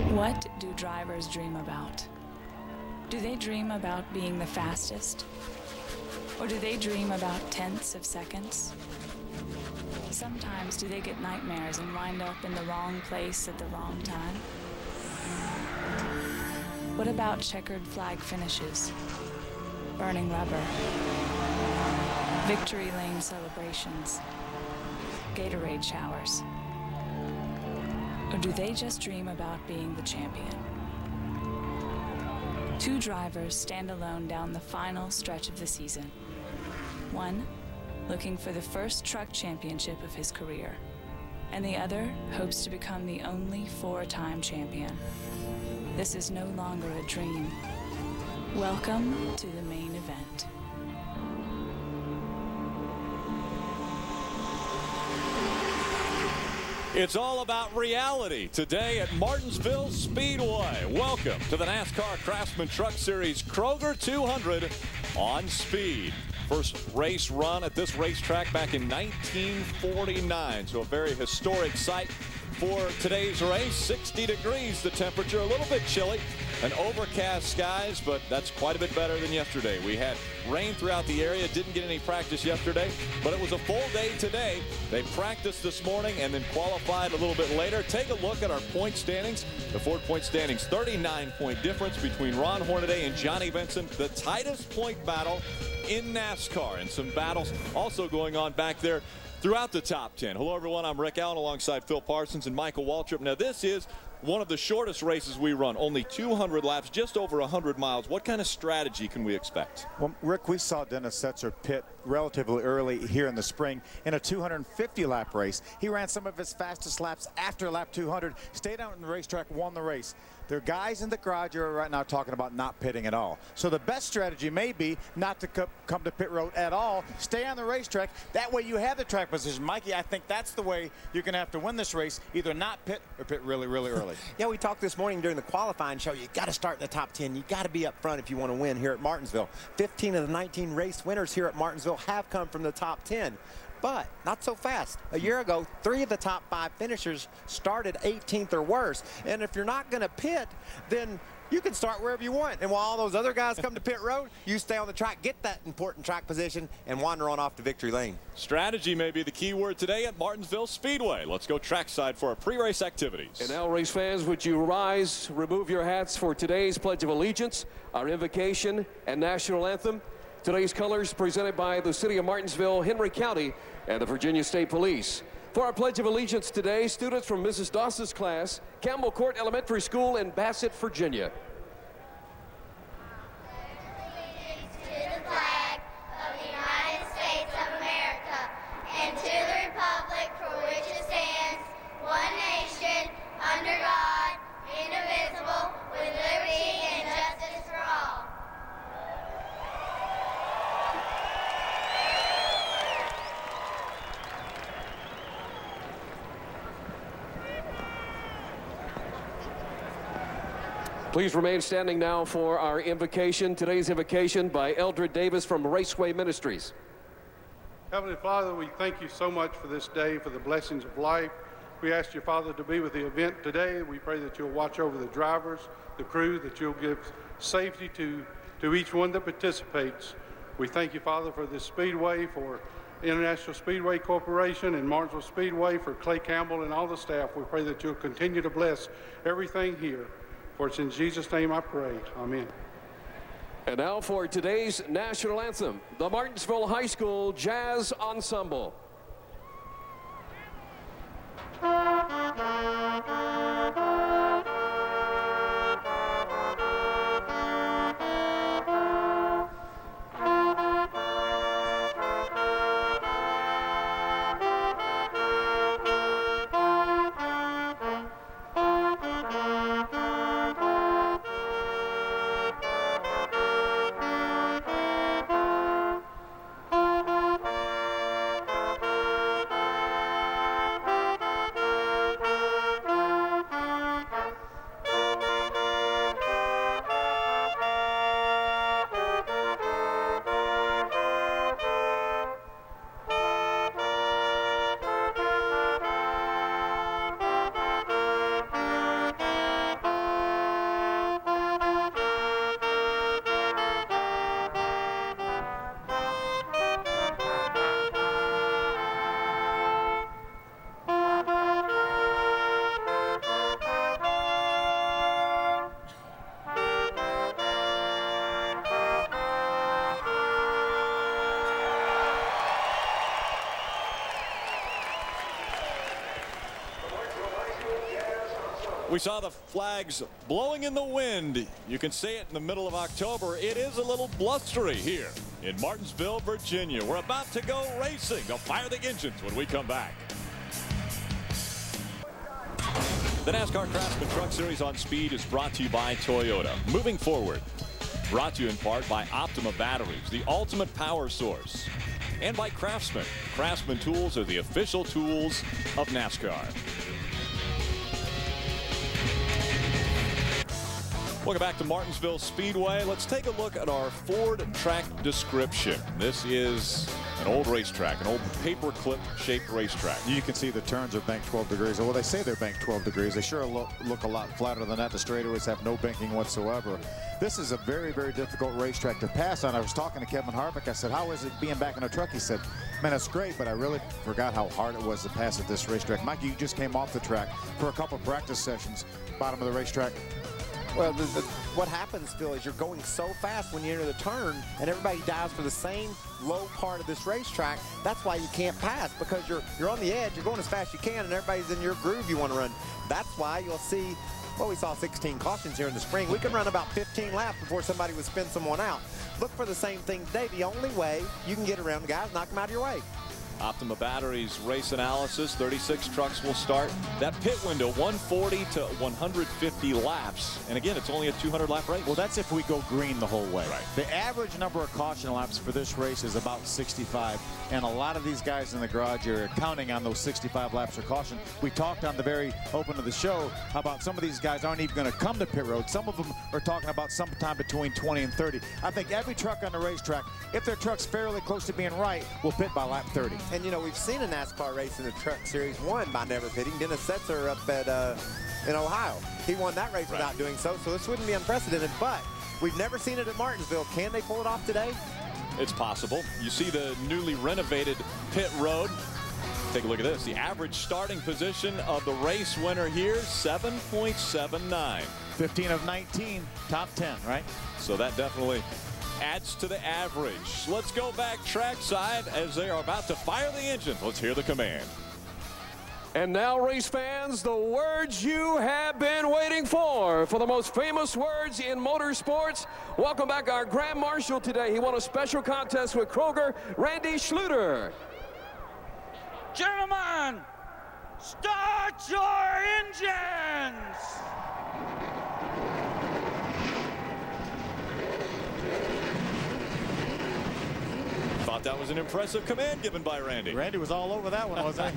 What do drivers dream about? Do they dream about being the fastest? Or do they dream about tenths of seconds? Sometimes do they get nightmares and wind up in the wrong place at the wrong time? What about checkered flag finishes? Burning rubber? Victory lane celebrations? Gatorade showers? Or do they just dream about being the champion? Two drivers stand alone down the final stretch of the season. One, looking for the first truck championship of his career, and the other hopes to become the only four-time champion. This is no longer a dream. Welcome to the main event. It's all about reality today at Martinsville Speedway. Welcome to the NASCAR Craftsman Truck Series Kroger 200 on speed. First race run at this racetrack back in 1949. So a very historic site for today's race. 60 degrees the temperature, a little bit chilly, and overcast skies, but that's quite a bit better than yesterday. We had rain throughout the area, didn't get any practice yesterday, but it was a full day today. They practiced this morning and then qualified a little bit later. Take a look at our point standings. The Ford point standings, 39-point difference between Ron Hornaday and Johnny Vincent. The tightest point battle in NASCAR, and some battles also going on back there throughout the top 10. Hello, everyone. I'm Rick Allen alongside Phil Parsons and Michael Waltrip. Now, this is one of the shortest races we run, only 200 laps, just over 100 miles. What kind of strategy can we expect? Well, Rick, we saw Dennis Setzer pit relatively early here in the spring in a 250-lap race. He ran some of his fastest laps after lap 200, stayed out on the racetrack, won the race. There are guys in the garage who are right now talking about not pitting at all. So the best strategy may be not to come to pit road at all, stay on the racetrack. That way you have the track position. Mikey, I think that's the way you're going to have to win this race, either not pit or pit really, really early. Yeah, we talked this morning during the qualifying show. You got to start in the top 10. You got to be up front if you want to win here at Martinsville. 15 of the 19 race winners here at Martinsville have come from the top 10. But not so fast. A year ago, 3 of the top 5 finishers started 18th or worse. And if you're not going to pit, then you can start wherever you want. And while all those other guys come to pit road, you stay on the track, get that important track position, and wander on off to victory lane. Strategy may be the key word today at Martinsville Speedway. Let's go trackside for our pre-race activities. And now, race fans, would you rise, remove your hats for today's Pledge of Allegiance, our invocation, and national anthem. Today's colors presented by the City of Martinsville, Henry County, and the Virginia State Police. For our Pledge of Allegiance today, students from Mrs. Doss's class, Campbell Court Elementary School in Bassett, Virginia. Please remain standing now for our invocation. Today's invocation by Eldred Davis from Raceway Ministries. Heavenly Father, we thank you so much for this day, for the blessings of life. We ask you, Father, to be with the event today. We pray that you'll watch over the drivers, the crew, that you'll give safety to each one that participates. We thank you, Father, for this Speedway, for International Speedway Corporation and Martinsville Speedway, for Clay Campbell and all the staff. We pray that you'll continue to bless everything here. For it's in Jesus' name I pray. Amen. And now for today's national anthem, the Martinsville High School Jazz Ensemble. We saw the flags blowing in the wind. You can see it in the middle of October. It is a little blustery here in Martinsville, Virginia. We're about to go racing. They'll fire the engines when we come back. The NASCAR Craftsman Truck Series on Speed is brought to you by Toyota. Moving forward, brought to you in part by Optima Batteries, the ultimate power source, and by Craftsman. Craftsman tools are the official tools of NASCAR. Welcome back to Martinsville Speedway. Let's take a look at our Ford track description. This is an old racetrack, an old paperclip shaped racetrack. You can see the turns are banked 12 degrees. Well, they say they're banked 12 degrees. They sure look a lot flatter than that. The straightaways have no banking whatsoever. This is a very, very difficult racetrack to pass on. I was talking to Kevin Harvick. I said, how is it being back in a truck? He said, man, it's great, but I really forgot how hard it was to pass at this racetrack. Mike, you just came off the track for a couple practice sessions, bottom of the racetrack. Well, what happens, Phil, is you're going so fast when you enter the turn, and everybody dives for the same low part of this racetrack. That's why you can't pass, because you're on the edge, you're going as fast as you can, and everybody's in your groove you want to run. That's why you'll see, well, we saw 16 cautions here in the spring. We can run about 15 laps before somebody would spin someone out. Look for the same thing today. The only way you can get around the guys, knock them out of your way. Optima Batteries race analysis. 36 trucks will start. That pit window, 140 to 150 laps. And again, it's only a 200-lap race. Well, that's if we go green the whole way. Right. The average number of caution laps for this race is about 65. And a lot of these guys in the garage are counting on those 65 laps of caution. We talked on the very open of the show about some of these guys aren't even going to come to pit road. Some of them are talking about sometime between 20 and 30. I think every truck on the racetrack, if their truck's fairly close to being right, will pit by lap 30. And, you know, we've seen a NASCAR race in the Truck Series won by never pitting. Dennis Setzer up at in Ohio. He won that race without doing so this wouldn't be unprecedented, but we've never seen it at Martinsville. Can they pull it off today? It's possible. You see the newly renovated pit road. Take a look at this. The average starting position of the race winner here, 7.79. 15 of 19, top 10, right? So that definitely adds to the average. Let's go back trackside as they are about to fire the engine. Let's hear the command. And now, race fans, the words you have been waiting for the most famous words in motorsports. Welcome back our Grand Marshal today. He won a special contest with Kroger, Randy Schluter. Gentlemen, start your engines! Thought that was an impressive command given by Randy. Randy was all over that one, wasn't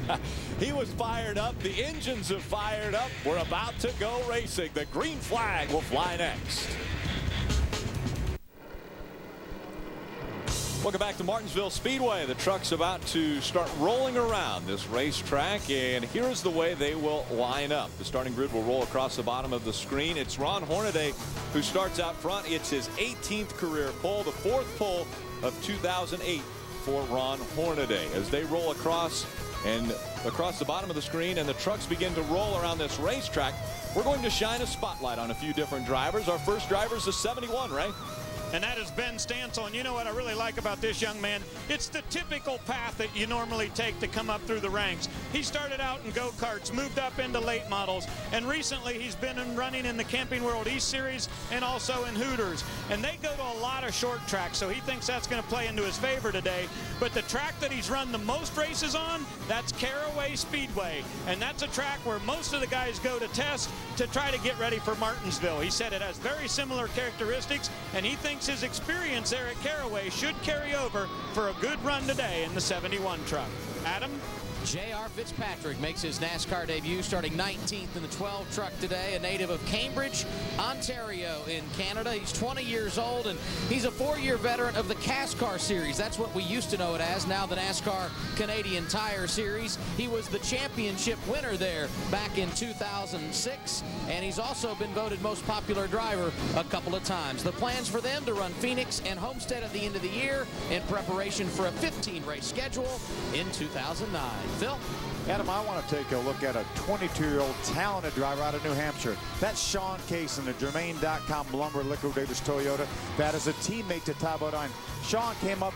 he? He was fired up. The engines have fired up. We're about to go racing. The green flag will fly next. Welcome back to Martinsville Speedway. The truck's about to start rolling around this racetrack, and here's the way they will line up. The starting grid will roll across the bottom of the screen. It's Ron Hornaday who starts out front. It's his 18th career pole, the 4th pole of 2008 for Ron Hornaday. As they roll across the bottom of the screen and the trucks begin to roll around this racetrack, we're going to shine a spotlight on a few different drivers. Our first driver is the 71, Ray. And that is Ben Stansel. You know what I really like about this young man? It's the typical path that you normally take to come up through the ranks. He started out in go-karts, moved up into late models, and recently he's been running in the Camping World East Series and also in Hooters. And they go to a lot of short tracks, so he thinks that's going to play into his favor today. But the track that he's run the most races on, that's Caraway Speedway. And that's a track where most of the guys go to test to try to get ready for Martinsville. He said it has very similar characteristics, and he thinks his experience there at Caraway should carry over for a good run today in the 71 truck. Adam? J.R. Fitzpatrick makes his NASCAR debut starting 19th in the 12 truck today, a native of Cambridge, Ontario in Canada. He's 20 years old, and he's a 4-year veteran of the NASCAR Series. That's what we used to know it as, now the NASCAR Canadian Tire Series. He was the championship winner there back in 2006, and he's also been voted most popular driver a couple of times. The plans for them to run Phoenix and Homestead at the end of the year in preparation for a 15-race schedule in 2009. Phil? Adam, I want to take a look at a 22-year-old talented driver out of New Hampshire. That's Sean Kaysen, the Germain.com Lumber Liquidators Toyota. That is a teammate to Ty Bodine. Sean came up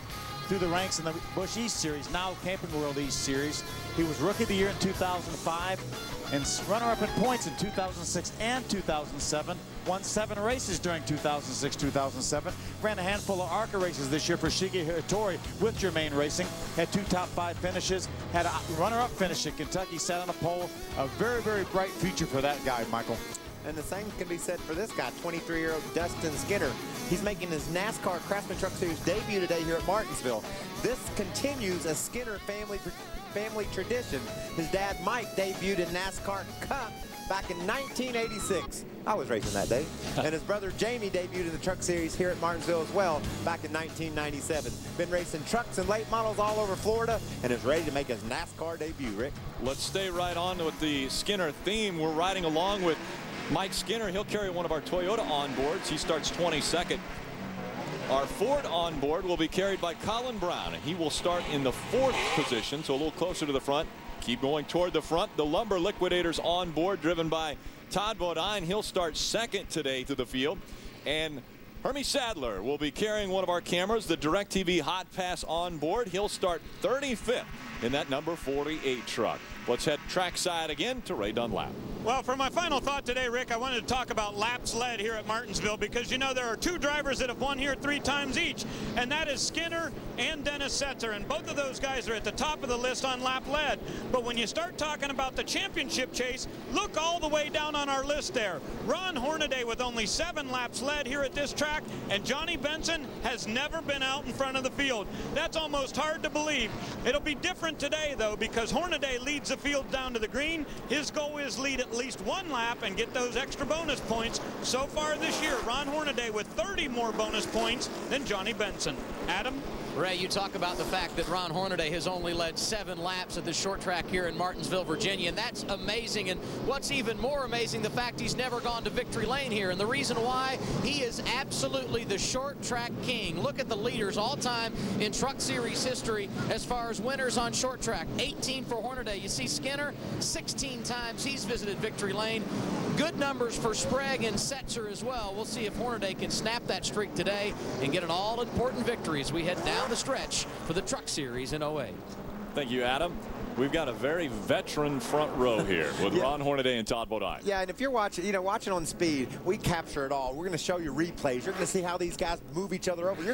through the ranks in the Busch East Series, now Camping World East Series. He was Rookie of the Year in 2005 and runner-up in points in 2006 and 2007. Won 7 races during 2006-2007. Ran a handful of ARCA races this year for Shigeru Hattori with Germain Racing. Had 2 top 5 finishes. Had a runner-up finish at Kentucky. Sat on a pole. A very, very bright future for that guy, Michael. And the same can be said for this guy, 23-year-old Dustin Skinner. He's making his NASCAR Craftsman Truck Series debut today here at Martinsville. This continues a Skinner family tradition. His dad, Mike, debuted in NASCAR Cup back in 1986. I was racing that day. And his brother Jamie debuted in the Truck Series here at Martinsville as well back in 1997. Been racing trucks and late models all over Florida and is ready to make his NASCAR debut, Rick. Let's stay right on with the Skinner theme. We're riding along with Mike Skinner. He'll carry one of our Toyota onboards. He starts 22nd. Our Ford onboard will be carried by Colin Brown, and he will start in the 4th position, so a little closer to the front. Keep going toward the front. The Lumber Liquidators onboard, driven by Todd Bodine. He'll start 2nd today to the field. And Hermie Sadler will be carrying one of our cameras, the DirecTV Hot Pass onboard. He'll start 35th in that number 48 truck. Let's head trackside again to Ray Dunlap. Well, for my final thought today, Rick, I wanted to talk about laps led here at Martinsville because, you know, there are 2 drivers that have won here 3 times each, and that is Skinner and Dennis Setzer, and both of those guys are at the top of the list on lap led. But when you start talking about the championship chase, look all the way down on our list there. Ron Hornaday with only 7 laps led here at this track, and Johnny Benson has never been out in front of the field. That's almost hard to believe. It'll be different today, though, because Hornaday leads the field down to the green. His goal is lead at least 1 lap and get those extra bonus points. So far this year, Ron Hornaday with 30 more bonus points than Johnny Benson. Adam? Ray, you talk about the fact that Ron Hornaday has only led 7 laps at the short track here in Martinsville, Virginia, and that's amazing. And what's even more amazing, the fact he's never gone to victory lane here. And the reason why, he is absolutely the short track king. Look at the leaders all time in Truck Series history as far as winners on short track. 18 for Hornaday. You see Skinner, 16 times he's visited victory lane. Good numbers for Sprague and Setzer as well. We'll see if Hornaday can snap that streak today and get an all-important victory as we head down the stretch for the Truck Series in 08. Thank you, Adam. We've got a very veteran front row here with Ron Hornaday and Todd Bodine. Yeah, and if you're watching, watching on speed, we capture it all. We're going to show you replays. You're going to see how these guys move each other over. You're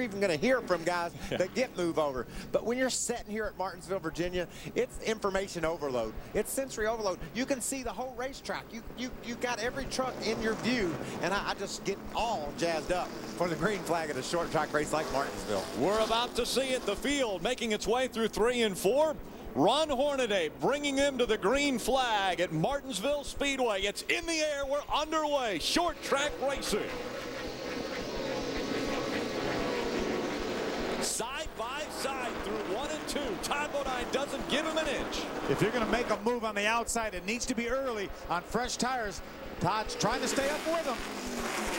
even going to hear from guys that get move over. But when you're sitting here at Martinsville, Virginia, it's information overload. It's sensory overload. You can see the whole racetrack. You got every truck in your view, and I just get all jazzed up for the green flag at a short track race like Martinsville. We're about to see it. The field making its way through 3 and 4. Ron Hornaday bringing them to the green flag at Martinsville Speedway. It's in the air. We're underway. Short track racing. Side by side through 1 and 2. Todd Bodine doesn't give him an inch. If you're going to make a move on the outside, it needs to be early on fresh tires. Todd's trying to stay up with him.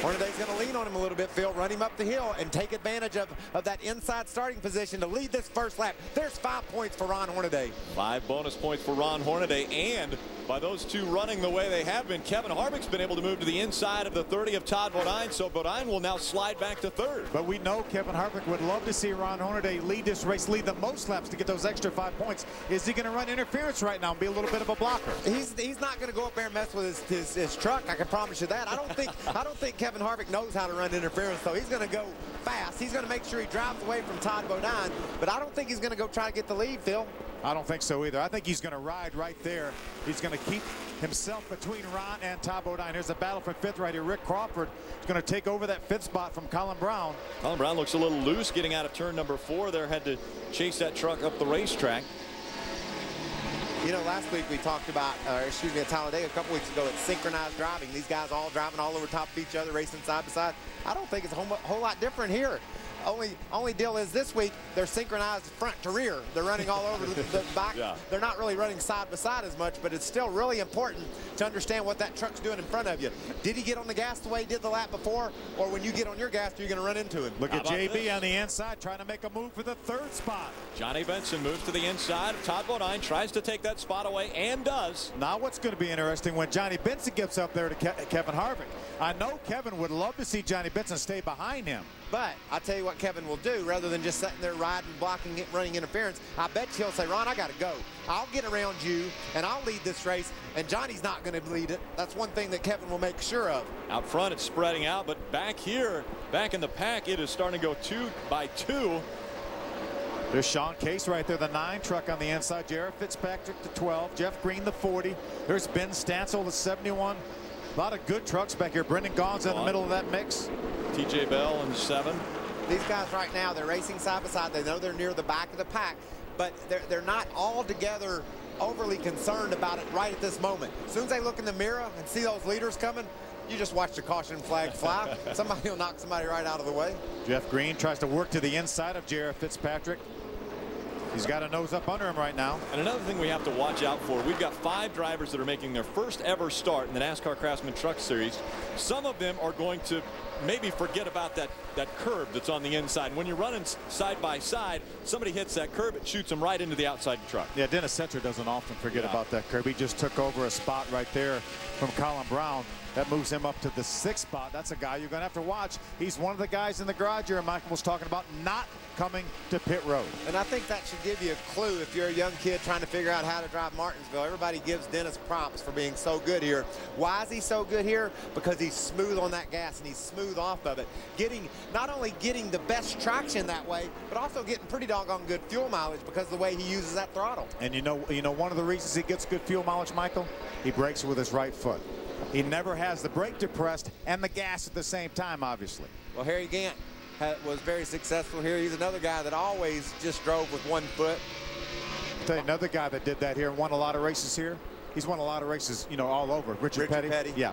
Hornaday's going to lean on him a little bit, Phil, run him up the hill and take advantage of that inside starting position to lead this first lap. There's 5 points for Ron Hornaday. 5 bonus points for Ron Hornaday, and by those 2 running the way they have been, Kevin Harvick's been able to move to the inside of the 30 of Todd Bodine, so Bodine will now slide back to 3rd. But we know Kevin Harvick would love to see Ron Hornaday lead this race, lead the most laps to get those extra 5 points. Is he going to run interference right now and be a little bit of a blocker? He's not going to go up there and mess with his truck. I can promise you that. I don't think Kevin Harvick knows how to run interference, so he's going to go fast. He's going to make sure he drives away from Todd Bodine, but I don't think he's going to go try to get the lead, Phil. I don't think so either. I think he's going to ride right there. He's going to keep himself between Ron and Todd Bodine. Here's a battle for 5th right here. Rick Crawford is going to take over that 5th spot from Colin Brown. Colin Brown looks a little loose getting out of turn number 4 there. Had to chase that truck up the racetrack. Last week we talked about, at Talladega a couple weeks ago, it's synchronized driving. These guys all driving all over top of each other, racing side by side. I don't think it's a whole lot different here. Only deal is this week they're synchronized front to rear. They're running all over the back. Yeah. They're not really running side by side as much, but it's still really important to understand what that truck's doing in front of you. Did he get on the gas the way he did the lap before, or when you get on your gas, you're going to run into him? Look at JB on the inside trying to make a move for the 3rd spot. Johnny Benson moves to the inside. Todd Bodine tries to take that spot away and does. Now what's going to be interesting when Johnny Benson gets up there to Kevin Harvick. I know Kevin would love to see Johnny Benson stay behind him. But I tell you what Kevin will do, rather than just sitting there riding, blocking it, running interference, I bet he'll say, Ron, I got to go. I'll get around you, and I'll lead this race, and Johnny's not going to lead it. That's one thing that Kevin will make sure of. Out front, it's spreading out, but back here, back in the pack, it is starting to go 2 by 2. There's Sean Case right there, the 9 truck on the inside. Jared Fitzpatrick, the 12. Jeff Green, the 40. There's Ben Stansel, the 71. A lot of good trucks back here. Brendan Gaughan's in the middle of that mix. TJ Bell in the 7. These guys right now, they're racing side by side. They know they're near the back of the pack, but they're not all together overly concerned about it right at this moment. As soon as they look in the mirror and see those leaders coming, you just watch the caution flag fly. Somebody will knock somebody right out of the way. Jeff Green tries to work to the inside of Jared Fitzpatrick. He's got a nose up under him right now. And another thing we have to watch out for, we've got 5 drivers that are making their first ever start in the NASCAR Craftsman Truck Series. Some of them are going to maybe forget about that curb that's on the inside. When you're running side by side, somebody hits that curb, it shoots them right into the outside of the truck. Yeah, Dennis Setzer doesn't often forget about that curb. He just took over a spot right there from Colin Brown. That moves him up to the 6th spot. That's a guy you're going to have to watch. He's one of the guys in the garage here, and Michael was talking about not coming to pit road. And I think that should give you a clue if you're a young kid trying to figure out how to drive Martinsville. Everybody gives Dennis props for being so good here. Why is he so good here? Because he's smooth on that gas and he's smooth off of it. Not only getting the best traction that way, but also getting pretty doggone good fuel mileage because of the way he uses that throttle. And you know one of the reasons he gets good fuel mileage, Michael? He brakes with his right foot. He never has the brake depressed and the gas at the same time, obviously. Well, Harry Gant was very successful here. He's another guy that always just drove with one foot. I'll tell you another guy that did that here and won a lot of races here. He's won a lot of races, all over. Richard Petty. Yeah.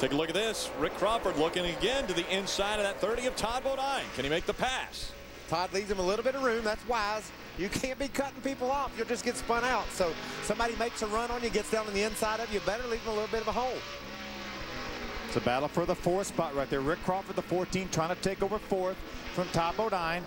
Take a look at this. Rick Crawford looking again to the inside of that 30 of Todd Bodine. Can he make the pass? Todd leaves him a little bit of room. That's wise. You can't be cutting people off. You'll just get spun out. So somebody makes a run on you, gets down on the inside of you, better leave him a little bit of a hole. It's a battle for the 4th spot right there. Rick Crawford, the 14, trying to take over 4th from Todd Bodine.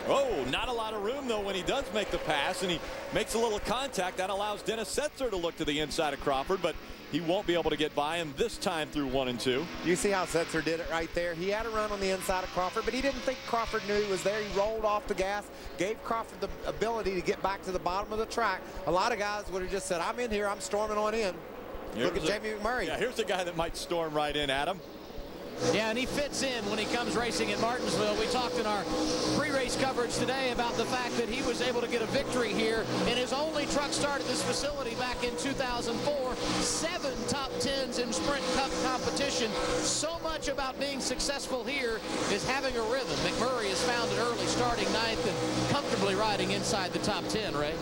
Oh, not a lot of room, though, when he does make the pass, and he makes a little contact. That allows Dennis Setzer to look to the inside of Crawford, but he won't be able to get by him this time through 1 and 2. You see how Setzer did it right there. He had a run on the inside of Crawford, but he didn't think Crawford knew he was there. He rolled off the gas, gave Crawford the ability to get back to the bottom of the track. A lot of guys would have just said, I'm in here, I'm storming on in. Look at Jamie McMurray. Yeah, here's the guy that might storm right in, Adam. Yeah, and he fits in when he comes racing at Martinsville. We talked in our pre-race coverage today about the fact that he was able to get a victory here in his only truck start at this facility back in 2004. 7 top 10s in Sprint Cup competition. So much about being successful here is having a rhythm. McMurray has found it early, starting 9th and comfortably riding inside the top 10, Ray.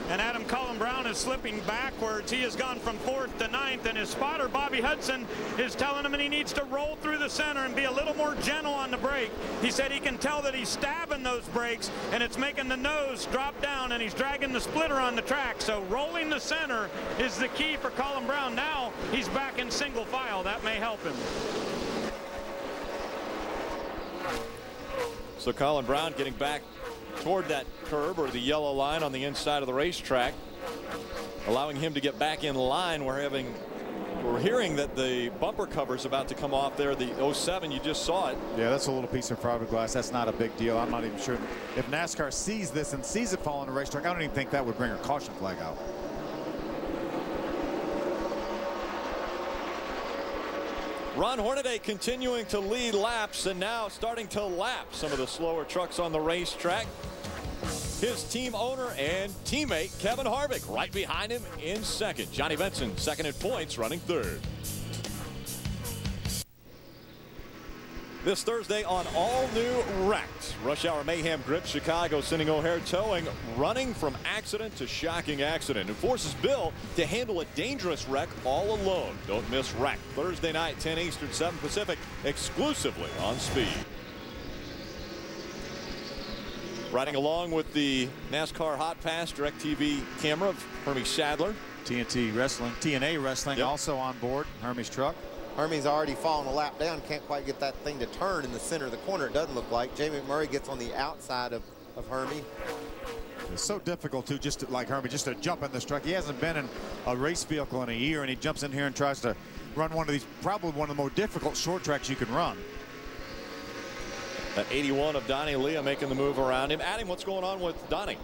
And Adam, Colin Brown is slipping backwards. He has gone from 4th to 9th, and his spotter, Bobby Hudson, is telling him that he needs to roll through the center and be a little more gentle on the brake. He said he can tell that he's stabbing those brakes, and it's making the nose drop down, and he's dragging the splitter on the track. So rolling the center is the key for Colin Brown. Now he's back in single file. That may help him. So Colin Brown getting back toward that curb or the yellow line on the inside of the racetrack, allowing him to get back in line. We're hearing that the bumper cover is about to come off there. The 07, you just saw it. Yeah, that's a little piece of fiberglass. That's not a big deal. I'm not even sure if NASCAR sees this and sees it fall on the racetrack. I don't even think that would bring a caution flag out. Ron Hornaday continuing to lead laps and now starting to lap some of the slower trucks on the racetrack. His team owner and teammate Kevin Harvick right behind him in 2nd. Johnny Benson 2nd in points, running 3rd. This Thursday on all new Wrecked. Rush Hour Mayhem Grip Chicago sending O'Hare Towing running from accident to shocking accident. It forces Bill to handle a dangerous wreck all alone. Don't miss Wrecked Thursday night 10 Eastern 7 Pacific exclusively on Speed. Riding along with the NASCAR Hot Pass DirecTV camera of Hermie Sadler. TNA Wrestling also on board Hermie's truck. Hermie's already fallen a lap down. Can't quite get that thing to turn in the center of the corner, it doesn't look like. Jamie McMurray gets on the outside of Hermie. It's so difficult to like Hermie just to jump in this truck. He hasn't been in a race vehicle in a year, and he jumps in here and tries to run one of these, probably one of the more difficult short tracks you can run. That 81 of Donnie Leah making the move around him. Adam, what's going on with Donnie?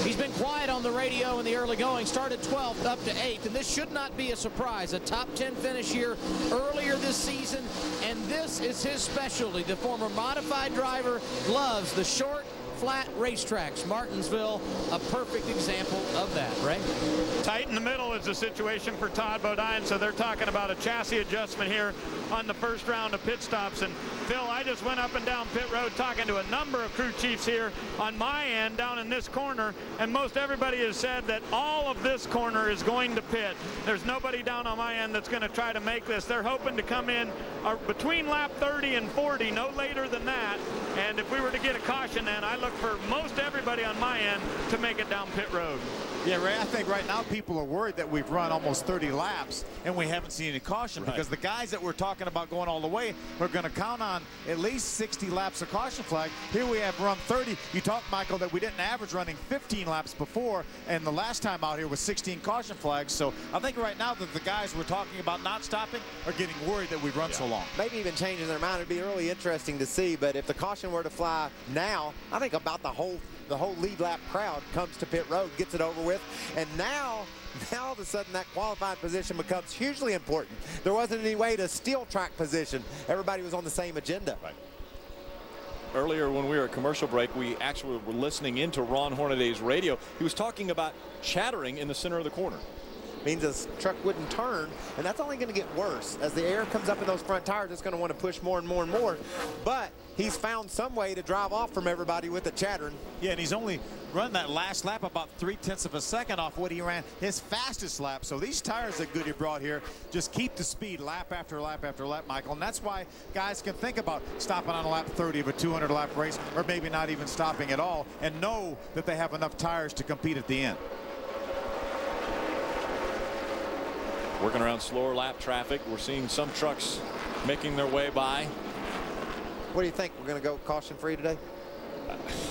He's been quiet on the radio in the early going, started 12th up to 8th, and this should not be a surprise. A top 10 finish here earlier this season, and this is his specialty. The former modified driver loves the short, flat racetracks. Martinsville, a perfect example of that, right? Tight in the middle is the situation for Todd Bodine, so they're talking about a chassis adjustment here on the first round of pit stops. And Phil, I just went up and down pit road talking to a number of crew chiefs here on my end down in this corner, and most everybody has said that all of this corner is going to pit. There's nobody down on my end that's going to try to make this. They're hoping to come in between lap 30 and 40, no later than that. And if we were to get a caution, then I look for most everybody on my end to make it down pit road. Yeah, Ray, I think right now people are worried that we've run almost 30 laps and we haven't seen any caution, because the guys that we're talking about going all the way are going to count on at least 60 laps of caution flag. Here we have run 30. You talked, Michael, that we didn't average running 15 laps before, and the last time out here was 16 caution flags. So I think right now that the guys we're talking about not stopping are getting worried that we've run so long. Maybe even changing their mind. It'd be really interesting to see, but if the caution were to fly now, I think about the whole lead lap crowd comes to pit road, gets it over with, and now all of a sudden that qualifying position becomes hugely important. There wasn't any way to steal track position. Everybody was on the same agenda. Right. Earlier when we were at commercial break, we actually were listening into Ron Hornaday's radio. He was talking about chattering in the center of the corner. Means this truck wouldn't turn, and that's only going to get worse. As the air comes up in those front tires, it's going to want to push more and more and more. But he's found some way to drive off from everybody with the chattering. Yeah, and he's only run that last lap about 0.3 of a second off what he ran his fastest lap. So these tires that Goody brought here just keep the speed lap after lap after lap, Michael. And that's why guys can think about stopping on lap 30 of a 200-lap race, or maybe not even stopping at all, and know that they have enough tires to compete at the end. Working around slower lap traffic. We're seeing some trucks making their way by. What do you think? We're going to go caution free today?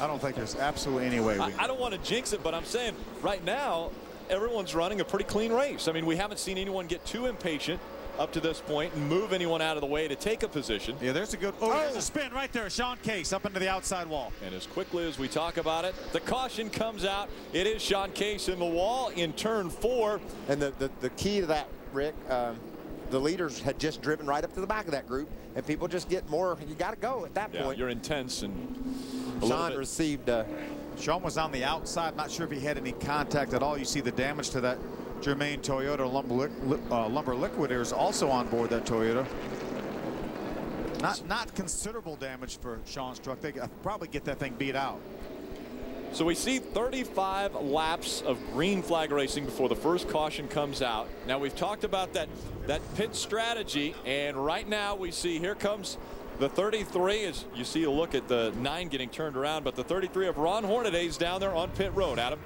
I don't think there's absolutely any way. I don't want to jinx it, but I'm saying right now everyone's running a pretty clean race. I mean, we haven't seen anyone get too impatient up to this point and move anyone out of the way to take a position. Yeah, there's a good there's a spin right there. Sean Case up into the outside wall. And as quickly as we talk about it, the caution comes out. It is Sean Case in the wall in turn 4. And the key to that, Rick, the leaders had just driven right up to the back of that group, and people just get more. You got to go at that point. You're intense, and Sean received. Sean was on the outside. Not sure if he had any contact at all. You see the damage to that Germain Toyota Lumber Liquidator is also on board that Toyota. Not considerable damage for Sean's truck. They probably get that thing beat out. So we see 35 laps of green flag racing before the first caution comes out. Now we've talked about that pit strategy, and right now we see here comes the 33. As you see a look at the 9 getting turned around, but the 33 of Ron Hornaday's down there on pit road. Adam.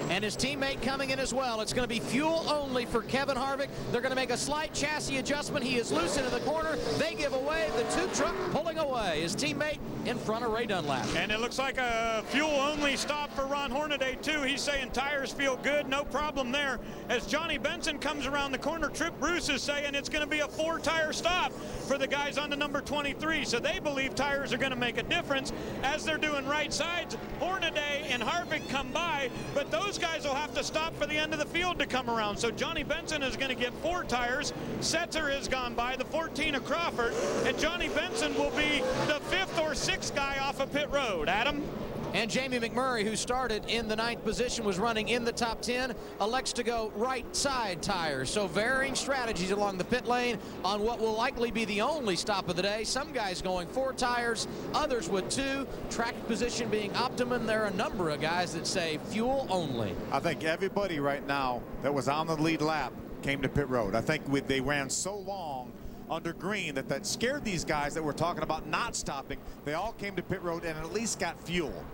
And his teammate coming in as well. It's going to be fuel only for Kevin Harvick. They're going to make a slight chassis adjustment. He is loose into the corner. They give away. The 2 truck pulling away. His teammate in front of Ray Dunlap. And it looks like a fuel only stop for Ron Hornaday too. He's saying tires feel good, no problem there. As Johnny Benson comes around the corner, Trip Bruce is saying it's going to be a 4-tire stop for the guys on the number 23. So they believe tires are going to make a difference. As they're doing right sides, Hornaday and Harvick come by, but those guys will have to stop for the end of the field to come around. So Johnny Benson is going to get 4 tires. Setzer has gone by, the 14 of Crawford, and Johnny Benson will be the 5th or 6th guy off of pit road. Adam? And Jamie McMurray, who started in the 9th position, was running in the top 10, elects to go right side tires. So varying strategies along the pit lane on what will likely be the only stop of the day. Some guys going 4 tires, others with 2. Track position being optimum. There are a number of guys that say fuel only. I think everybody right now that was on the lead lap came to pit road. I think they ran so long under green that scared these guys that were talking about not stopping. They all came to pit road and at least got fuel.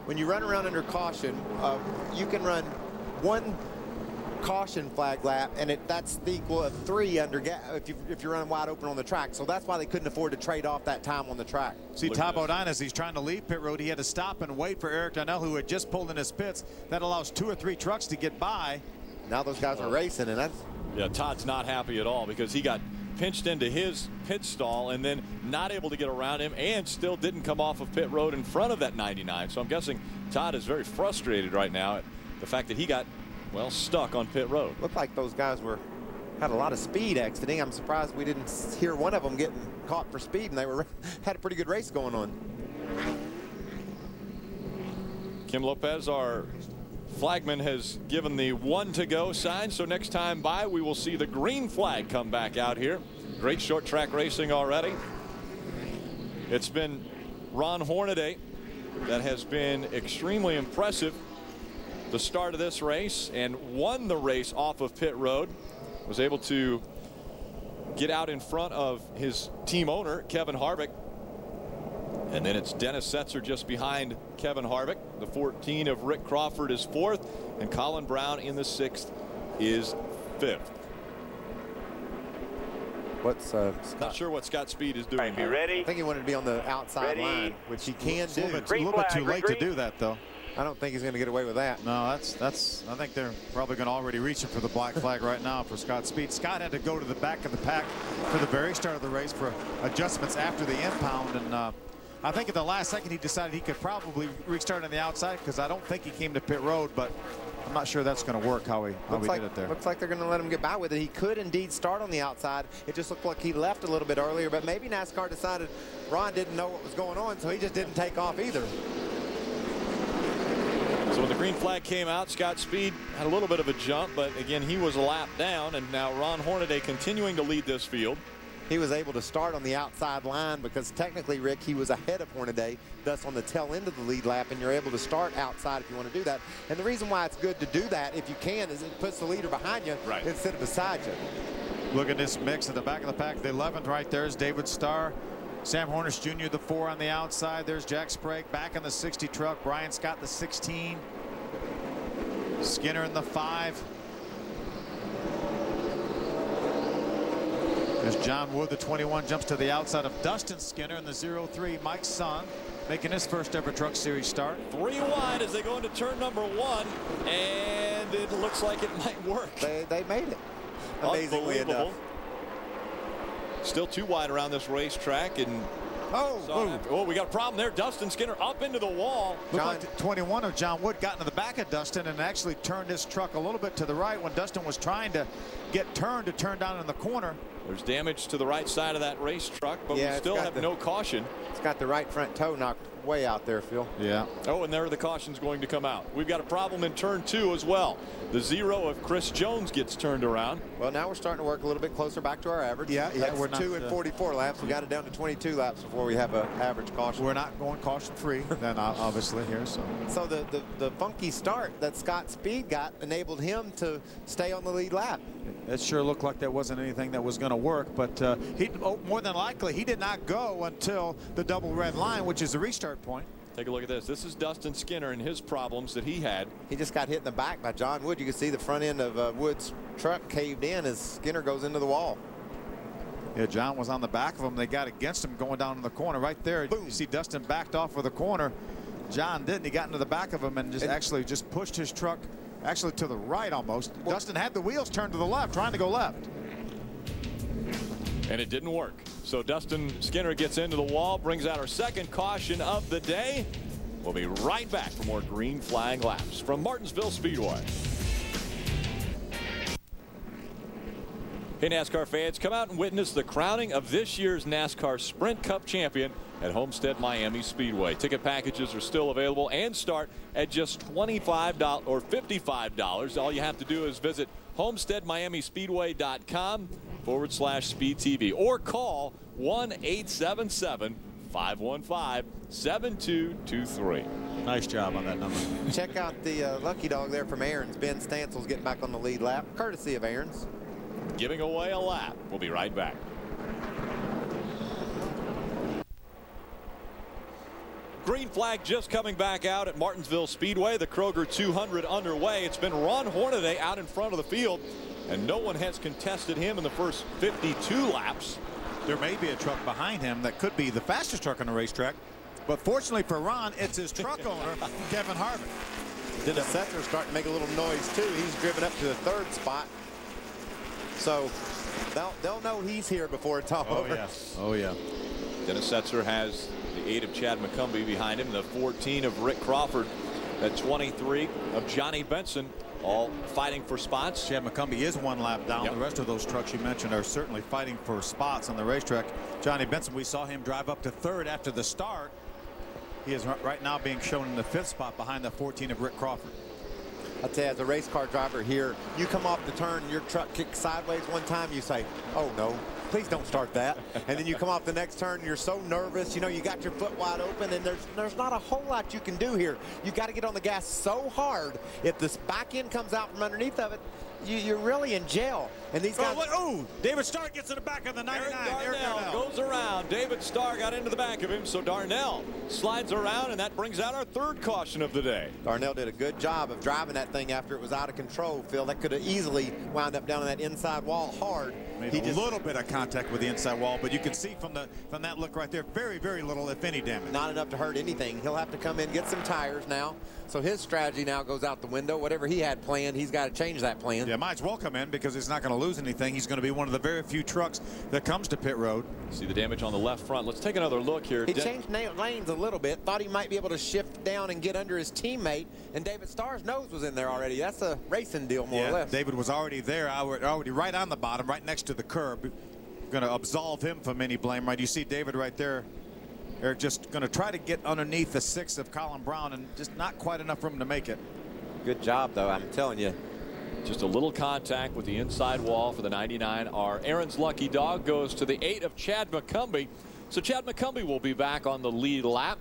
When you run around under caution, you can run 1 caution flag lap, and that's the equal of 3 under if you're running wide open on the track. So that's why they couldn't afford to trade off that time on the track. See, Todd Bodine, as he's trying to leave pit road, he had to stop and wait for Eric Donnell, who had just pulled in his pits. That allows 2 or 3 trucks to get by. Now those guys are racing, and that's... Yeah, Todd's not happy at all because he got pinched into his pit stall and then not able to get around him, and still didn't come off of pit road in front of that 99. So I'm guessing Todd is very frustrated right now at the fact that he got, well, stuck on pit road. Looked like those guys had a lot of speed exiting. I'm surprised we didn't hear one of them getting caught for speed, and they had a pretty good race going on. Kim Lopez, our flagman, has given the 1 to go sign. So next time by, we will see the green flag come back out here. Great short track racing already. It's been Ron Hornaday that has been extremely impressive. The start of this race and won the race off of pit road. Was able to get out in front of his team owner, Kevin Harvick. And then it's Dennis Setzer just behind Kevin Harvick. The 14 of Rick Crawford is 4th, and Colin Brown in the 6th is 5th. What's not sure what Scott Speed is doing here. Ready? I think he wanted to be on the outside line, which he can do. It's a little bit too late to do that, though. I don't think he's going to get away with that. No, I think they're probably going to already reach for the black flag right now for Scott Speed. Scott had to go to the back of the pack for the very start of the race for adjustments after the impound, and I think at the last second he decided he could probably restart on the outside, because I don't think he came to pit road, but I'm not sure that's going to work how he did it there. Looks like they're going to let him get by with it. He could indeed start on the outside. It just looked like he left a little bit earlier, but maybe NASCAR decided Ron didn't know what was going on, so he just didn't take off either. So when the green flag came out, Scott Speed had a little bit of a jump, but again, he was a lap down, and now Ron Hornaday continuing to lead this field. He was able to start on the outside line because technically, Rick, he was ahead of Hornaday, thus on the tail end of the lead lap, and you're able to start outside if you want to do that. And the reason why it's good to do that, if you can, is it puts the leader behind you instead of beside you. Look at this mix at the back of the pack. The 11th right there is David Starr. Sam Hornish Jr., the 4 on the outside. There's Jack Sprague back in the 60 truck. Brian Scott, the 16. Skinner in the 5. There's John Wood, the 21, jumps to the outside of Dustin Skinner in the 03. Mike Son making his first ever Truck Series start. 3 wide as they go into turn number 1, and it looks like it might work. They made it. Amazingly enough. Still 2 wide around this racetrack, and we got a problem there. Dustin Skinner up into the wall. Looked like the 21 of John Wood got into the back of Dustin and actually turned his truck a little bit to the right when Dustin was trying to get turned to turn down in the corner. There's damage to the right side of that race truck, but we still have no caution. It's got the right front toe knocked way out there, Phil. Yeah. Oh, and there the caution's going to come out. We've got a problem in turn 2 as well. The 0 of Chris Jones gets turned around. Well, now we're starting to work a little bit closer back to our average. That's we're not 2 and 44 laps. We got it down to 22 laps before we have an average caution. We're not going caution-free then, obviously, here. So the funky start that Scott Speed got enabled him to stay on the lead lap. It sure looked like there wasn't anything that was going to work, but more than likely he did not go until the double red line, which is the restart point. Take a look at this. This is Dustin Skinner and his problems that he had. He just got hit in the back by John Wood. You can see the front end of Wood's truck caved in as Skinner goes into the wall. Yeah, John was on the back of him. They got against him going down in the corner right there. Boom. You see Dustin backed off for the corner. John didn't. He got into the back of him and actually pushed his truck actually to the right almost. Dustin had the wheels turned to the left, trying to go left. And it didn't work. So Dustin Skinner gets into the wall, brings out our second caution of the day. We'll be right back for more green flag laps from Martinsville Speedway. Hey, NASCAR fans, come out and witness the crowning of this year's NASCAR Sprint Cup champion at Homestead Miami Speedway. Ticket packages are still available and start at just $25 or $55. All you have to do is visit homesteadmiamispeedway.com/SpeedTV or call 1-877-515-7223. Nice job on that number. Check out the lucky dog there from Aaron's. Ben Stansel's getting back on the lead lap, courtesy of Aaron's. Giving away a lap. We'll be right back. Green flag just coming back out at Martinsville Speedway. The Kroger 200 underway. It's been Ron Hornaday out in front of the field, and no one has contested him in the first 52 laps. There may be a truck behind him that could be the fastest truck on the racetrack, but fortunately for Ron, it's his truck owner, Kevin Harvick. Dennis Setzer's starting to make a little noise too. He's driven up to the 3rd spot. So They'll know he's here before it's all over. Yes. Oh, yeah. Dennis Setzer has the 8 of Chad McCumbee behind him, the 14 of Rick Crawford, the 23 of Johnny Benson, all fighting for spots. Chad McCumbee is 1 lap down. Yep. The rest of those trucks you mentioned are certainly fighting for spots on the racetrack. Johnny Benson, we saw him drive up to 3rd after the start. He is right now being shown in the 5th spot behind the 14 of Rick Crawford. I'll tell you, as a race car driver here, you come off the turn, your truck kicks sideways one time, you say, oh no, please don't start that. And then you come off the next turn, you're so nervous, you know, you got your foot wide open, and there's not a whole lot you can do here. You got to get on the gas so hard. If this back end comes out from underneath of it, you're really in jail. And these guys. Oh, David Starr gets in the back of the 99. Eric Darnell goes around. David Starr got into the back of him, so Darnell slides around, and that brings out our 3rd caution of the day. Darnell did a good job of driving that thing after it was out of control, Phil. That could have easily wound up down on that inside wall hard. Made a little bit of contact with the inside wall, but you can see from that look right there, very, very little, if any, damage. Not enough to hurt anything. He'll have to come in, get some tires now. So his strategy now goes out the window. Whatever he had planned, he's got to change that plan. Yeah, might as well come in because he's not going to lose anything. He's going to be one of the very few trucks that comes to pit road. See the damage on the left front. Let's take another look here. He changed lanes a little bit. Thought he might be able to shift down and get under his teammate. And David Starr's nose was in there already. That's a racing deal, more or less. David was already there, already right on the bottom, right next to the curb. Going to absolve him from any blame, right? You see David right there. Eric just going to try to get underneath the 6 of Colin Brown, and just not quite enough room to make it. Good job, though, I'm telling you. Just a little contact with the inside wall for the 99R. Aaron's lucky dog goes to the 8 of Chad McCumbee. So Chad McCumbee will be back on the lead lap,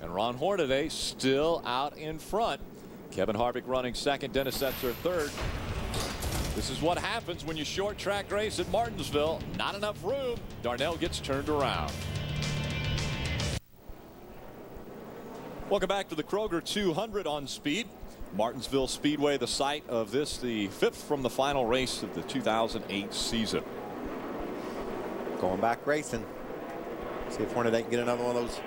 and Ron Hornaday still out in front. Kevin Harvick running 2nd, Dennis Setzer 3rd. This is what happens when you short track race at Martinsville. Not enough room. Darnell gets turned around. Welcome back to the Kroger 200 on speed. Martinsville Speedway, the site of this, the 5th from the final race of the 2008 season. Going back racing. See if Hornaday can get another one of those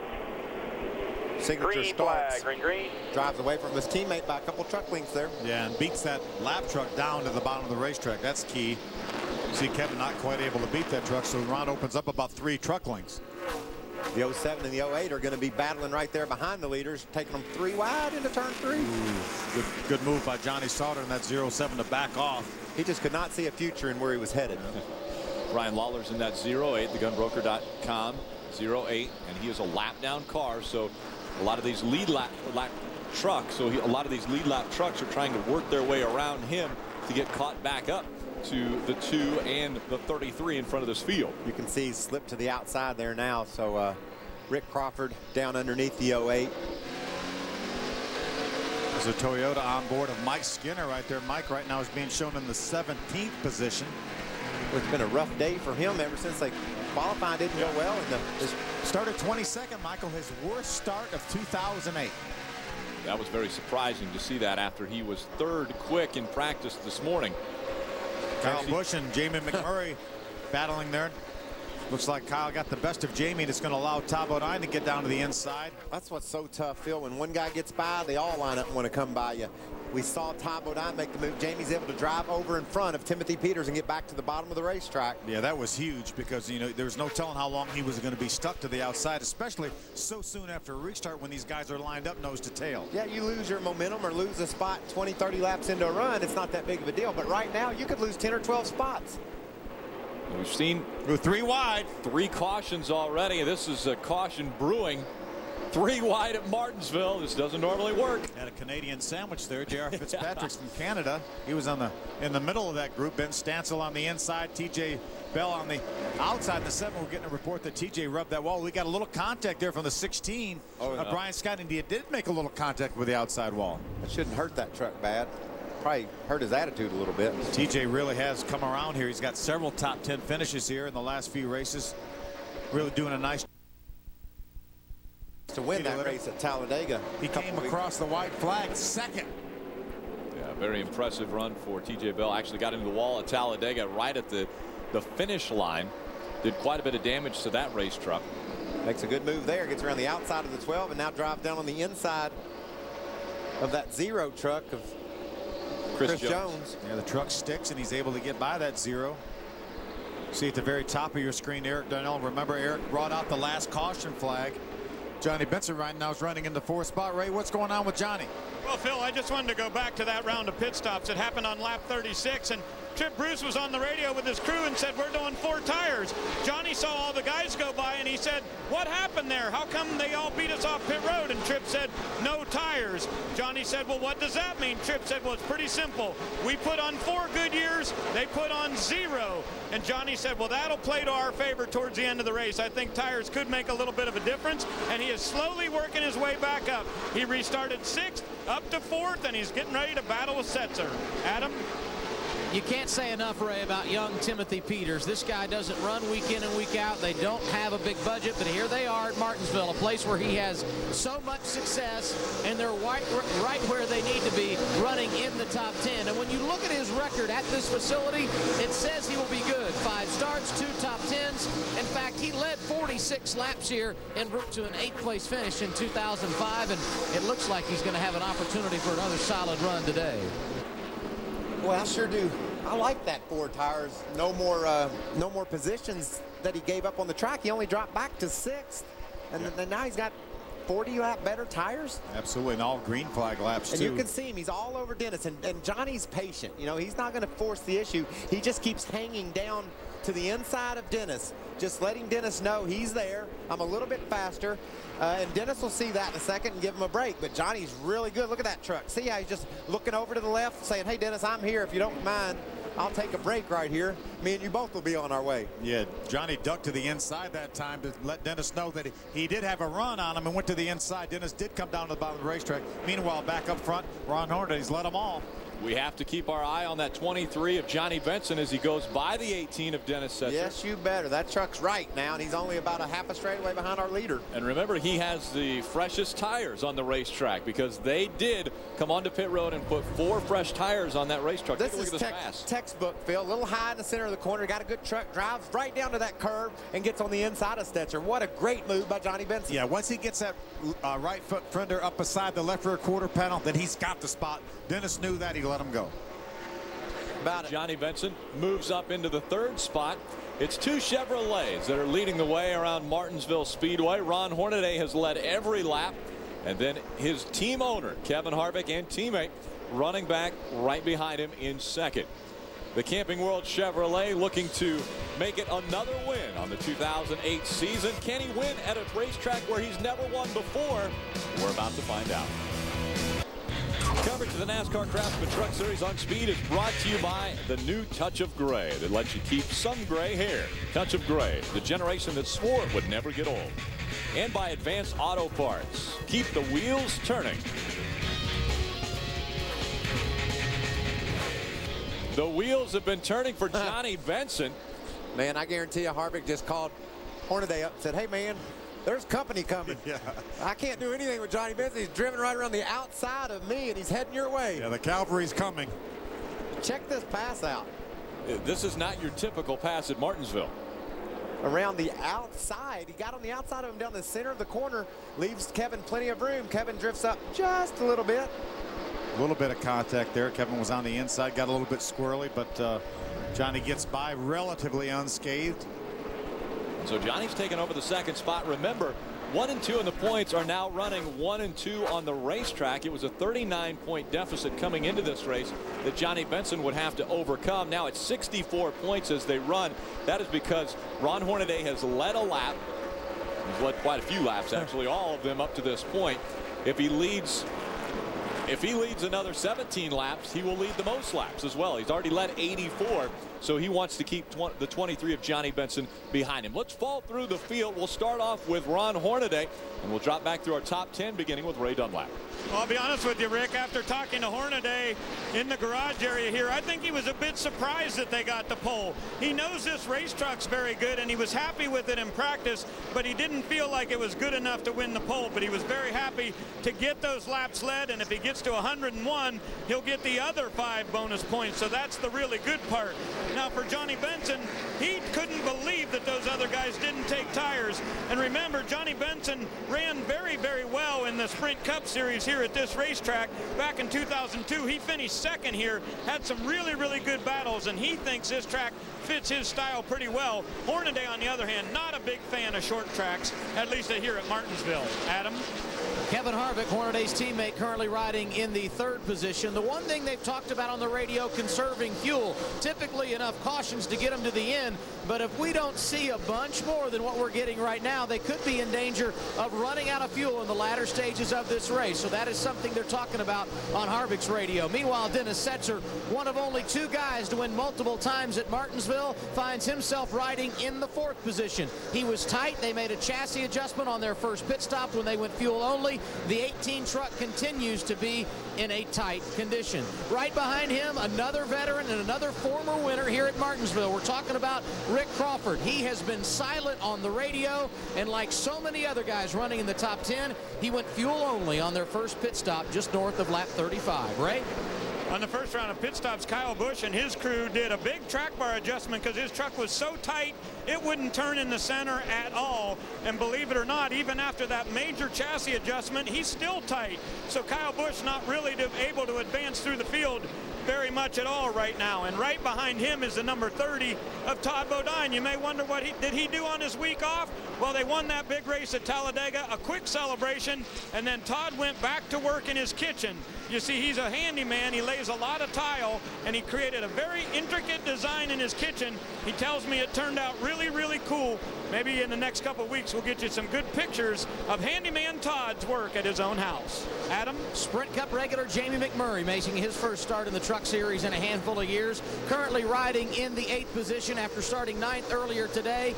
signature Green starts. flag, green. Drives away from his teammate by a couple truck lengths there. Yeah, and beats that lap truck down to the bottom of the racetrack. That's key. You see Kevin not quite able to beat that truck, so Ron opens up about 3 truck lengths. The 07 and the 08 are going to be battling right there behind the leaders, taking them 3 wide into turn 3. Ooh, good move by Johnny Sauter in that 07 to back off. He just could not see a future in where he was headed. Brian Lawler's in that 08, thegunbroker.com 08, and he is a lap down car, so a lot of these lead lap trucks, a lot of these lead lap trucks are trying to work their way around him to get caught back up to the 2 and the 33 in front of this field. You can see he's slipped to the outside there now. So Rick Crawford down underneath the 08. There's a Toyota on board of Mike Skinner right there. Mike right now is being shown in the 17th position. It's been a rough day for him ever since they qualifying didn't go well. Started 22nd, Michael, his worst start of 2008. That was very surprising to see that after he was 3rd quick in practice this morning. Kyle Busch and Jamie McMurray battling there. Looks like Kyle got the best of Jamie, and it's going to allow Todd Bodine to get down to the inside. That's what's so tough, Phil. When one guy gets by, they all line up and want to come by you. We saw Todd Bodine make the move. Jamie's able to drive over in front of Timothy Peters and get back to the bottom of the racetrack. Yeah, that was huge because, you know, there was no telling how long he was going to be stuck to the outside, especially so soon after a restart when these guys are lined up nose to tail. Yeah, you lose your momentum or lose a spot 20, 30 laps into a run, it's not that big of a deal. But right now, you could lose 10 or 12 spots. We've seen 3 wide. 3 cautions already. This is a caution brewing. 3 wide at Martinsville. This doesn't normally work. Had a Canadian sandwich there. J.R. Fitzpatrick's from Canada. He was in the middle of that group. Ben Stancil on the inside. TJ Bell on the outside. The 7, we're getting a report that TJ rubbed that wall. We got a little contact there from the 16. Brian Scott, and he did make a little contact with the outside wall. It shouldn't hurt that truck bad. Probably hurt his attitude a little bit. TJ really has come around here. He's got several top 10 finishes here in the last few races. Really doing a nice to win that race at Talladega. He came across the white flag second. Yeah, very impressive run for TJ Bell. Actually got into the wall at Talladega right at the finish line. Did quite a bit of damage to that race truck. Makes a good move there. Gets around the outside of the 12 and now drives down on the inside of that 0 truck of Chris Jones. Yeah, the truck sticks and he's able to get by that 0. See at the very top of your screen, Eric Darnell. Remember, Eric brought out the last caution flag. Johnny Benson right now is running in the 4th spot. Ray, what's going on with Johnny? Well, Phil, I just wanted to go back to that round of pit stops. It happened on lap 36, and Trip Bruce was on the radio with his crew and said, we're doing 4 tires. Johnny saw all the guys go by, and he said, what happened there? How come they all beat us off pit road? And Trip said, no tires. Johnny said, well, what does that mean? Trip said, well, it's pretty simple. We put on 4 good years. They put on 0. And Johnny said, well, that'll play to our favor towards the end of the race. I think tires could make a little bit of a difference, and he is slowly working his way back up. He restarted 6th, up to 4th, and he's getting ready to battle with Setzer. Adam? You can't say enough, Ray, about young Timothy Peters. This guy doesn't run week in and week out. They don't have a big budget, but here they are at Martinsville, a place where he has so much success, and they're right where they need to be, running in the top 10. And when you look at his record at this facility, it says he will be good. 5 starts, 2 top 10s. In fact, he led 46 laps here en route to an 8th place finish in 2005, and it looks like he's going to have an opportunity for another solid run today. Well, I sure do. I like that 4 tires. No more positions that he gave up on the track. He only dropped back to 6th, and then now he's got 40 lap better tires. Absolutely, and all green flag laps and too. You can see him. He's all over Dennis, and Johnny's patient. You know, he's not going to force the issue. He just keeps hanging down to the inside of Dennis, just letting Dennis know he's there. I'm a little bit faster. And Dennis will see that in a second and give him a break. But Johnny's really good. Look at that truck. See how he's just looking over to the left saying, hey, Dennis, I'm here. If you don't mind, I'll take a break right here. Me and you both will be on our way. Yeah, Johnny ducked to the inside that time to let Dennis know that he did have a run on him and went to the inside. Dennis did come down to the bottom of the racetrack. Meanwhile, back up front, Ron Hornady, he's let them all. We have to keep our eye on that 23 of Johnny Benson as he goes by the 18 of Dennis Setzer. Yes, you better. That truck's right now, and he's only about a half a straightaway behind our leader. And remember, he has the freshest tires on the racetrack because they did come onto pit road and put 4 fresh tires on that race truck. This Take a look is at this pass. Textbook, Phil. A little high in the center of the corner. Got a good truck. Drives right down to that curve and gets on the inside of Setzer. What a great move by Johnny Benson. Yeah, once he gets that right foot fender up beside the left rear quarter panel, then he's got the spot. Dennis knew that. He let him go. Johnny Benson moves up into the 3rd spot. It's 2 Chevrolets that are leading the way around Martinsville Speedway. Ron Hornaday has led every lap, and then his team owner Kevin Harvick and teammate running back right behind him in 2nd. The Camping World Chevrolet looking to make it another win on the 2008 season. Can he win at a racetrack where he's never won before? We're about to find out. Coverage of the NASCAR Craftsman Truck Series on Speed is brought to you by the new Touch of Gray that lets you keep some gray hair. Touch of Gray, the generation that swore it would never get old. And by Advanced Auto Parts. Keep the wheels turning. The wheels have been turning for Johnny Benson. Man, I guarantee you Harvick just called Hornaday up and said, hey, man, there's company coming. Yeah. I can't do anything with Johnny Benson. He's driven right around the outside of me, and he's heading your way. Yeah, the cavalry's coming. Check this pass out. This is not your typical pass at Martinsville. Around the outside. He got on the outside of him down the center of the corner. Leaves Kevin plenty of room. Kevin drifts up just a little bit. A little bit of contact there. Kevin was on the inside, got a little bit squirrely, but Johnny gets by relatively unscathed. So Johnny's taken over the 2nd spot. Remember, 1 and 2 in the points are now running 1 and 2 on the racetrack. It was a 39-point deficit coming into this race that Johnny Benson would have to overcome. Now it's 64 points as they run. That is because Ron Hornaday has led a lap. He's led quite a few laps, actually, all of them up to this point. If he leads another 17 laps, he will lead the most laps as well. He's already led 84. So he wants to keep the 23 of Johnny Benson behind him. Let's fall through the field. We'll start off with Ron Hornaday, and we'll drop back through our top 10, beginning with Ray Dunlap. Well, I'll be honest with you, Rick, after talking to Hornaday in the garage area here, I think he was a bit surprised that they got the pole. He knows this racetrack's very good, and he was happy with it in practice, but he didn't feel like it was good enough to win the pole. But he was very happy to get those laps led, and if he gets to 101, he'll get the other 5 bonus points. So that's the really good part. Now, for Johnny Benson, he couldn't believe that those other guys guys didn't take tires. And remember, Johnny Benson ran very, very well in the Sprint Cup Series here at this racetrack back in 2002. He finished second here, had some really, really good battles, and he thinks this track fits his style pretty well. Hornaday, on the other hand, not a big fan of short tracks, at least here at Martinsville. Adam? Kevin Harvick, Hornaday's teammate, currently riding in the third position. The one thing they've talked about on the radio, conserving fuel. Typically enough cautions to get them to the end, but if we don't see a bunch more than what we're getting right now, they could be in danger of running out of fuel in the latter stages of this race. So that is something they're talking about on Harvick's radio. Meanwhile, Dennis Setzer, one of only two guys to win multiple times at Martinsville, finds himself riding in the fourth position. He was tight. They made a chassis adjustment on their first pit stop when they went fuel only. The 18 truck continues to be in a tight condition. Right behind him, another veteran and another former winner here at Martinsville. We're talking about Rick Crawford. He has been silent on the radio, and like so many other guys running in the top 10, he went fuel only on their first pit stop just north of lap 35. Ray? On the first round of pit stops, Kyle Busch and his crew did a big track bar adjustment because his truck was so tight it wouldn't turn in the center at all. And believe it or not, even after that major chassis adjustment, he's still tight. So Kyle Busch not really able to advance through the field very much at all right now. And right behind him is the number 30 of Todd Bodine. You may wonder what did he do on his week off? Well, they won that big race at Talladega, a quick celebration, and then Todd went back to work in his kitchen. You see, he's a handyman. He lays a lot of tile, and he created a very intricate design in his kitchen. He tells me it turned out really, really cool. Maybe in the next couple of weeks, we'll get you some good pictures of handyman Todd's work at his own house. Adam? Sprint Cup regular Jamie McMurray making his first start in the Truck Series in a handful of years. Currently riding in the 8th position after starting 9th earlier today.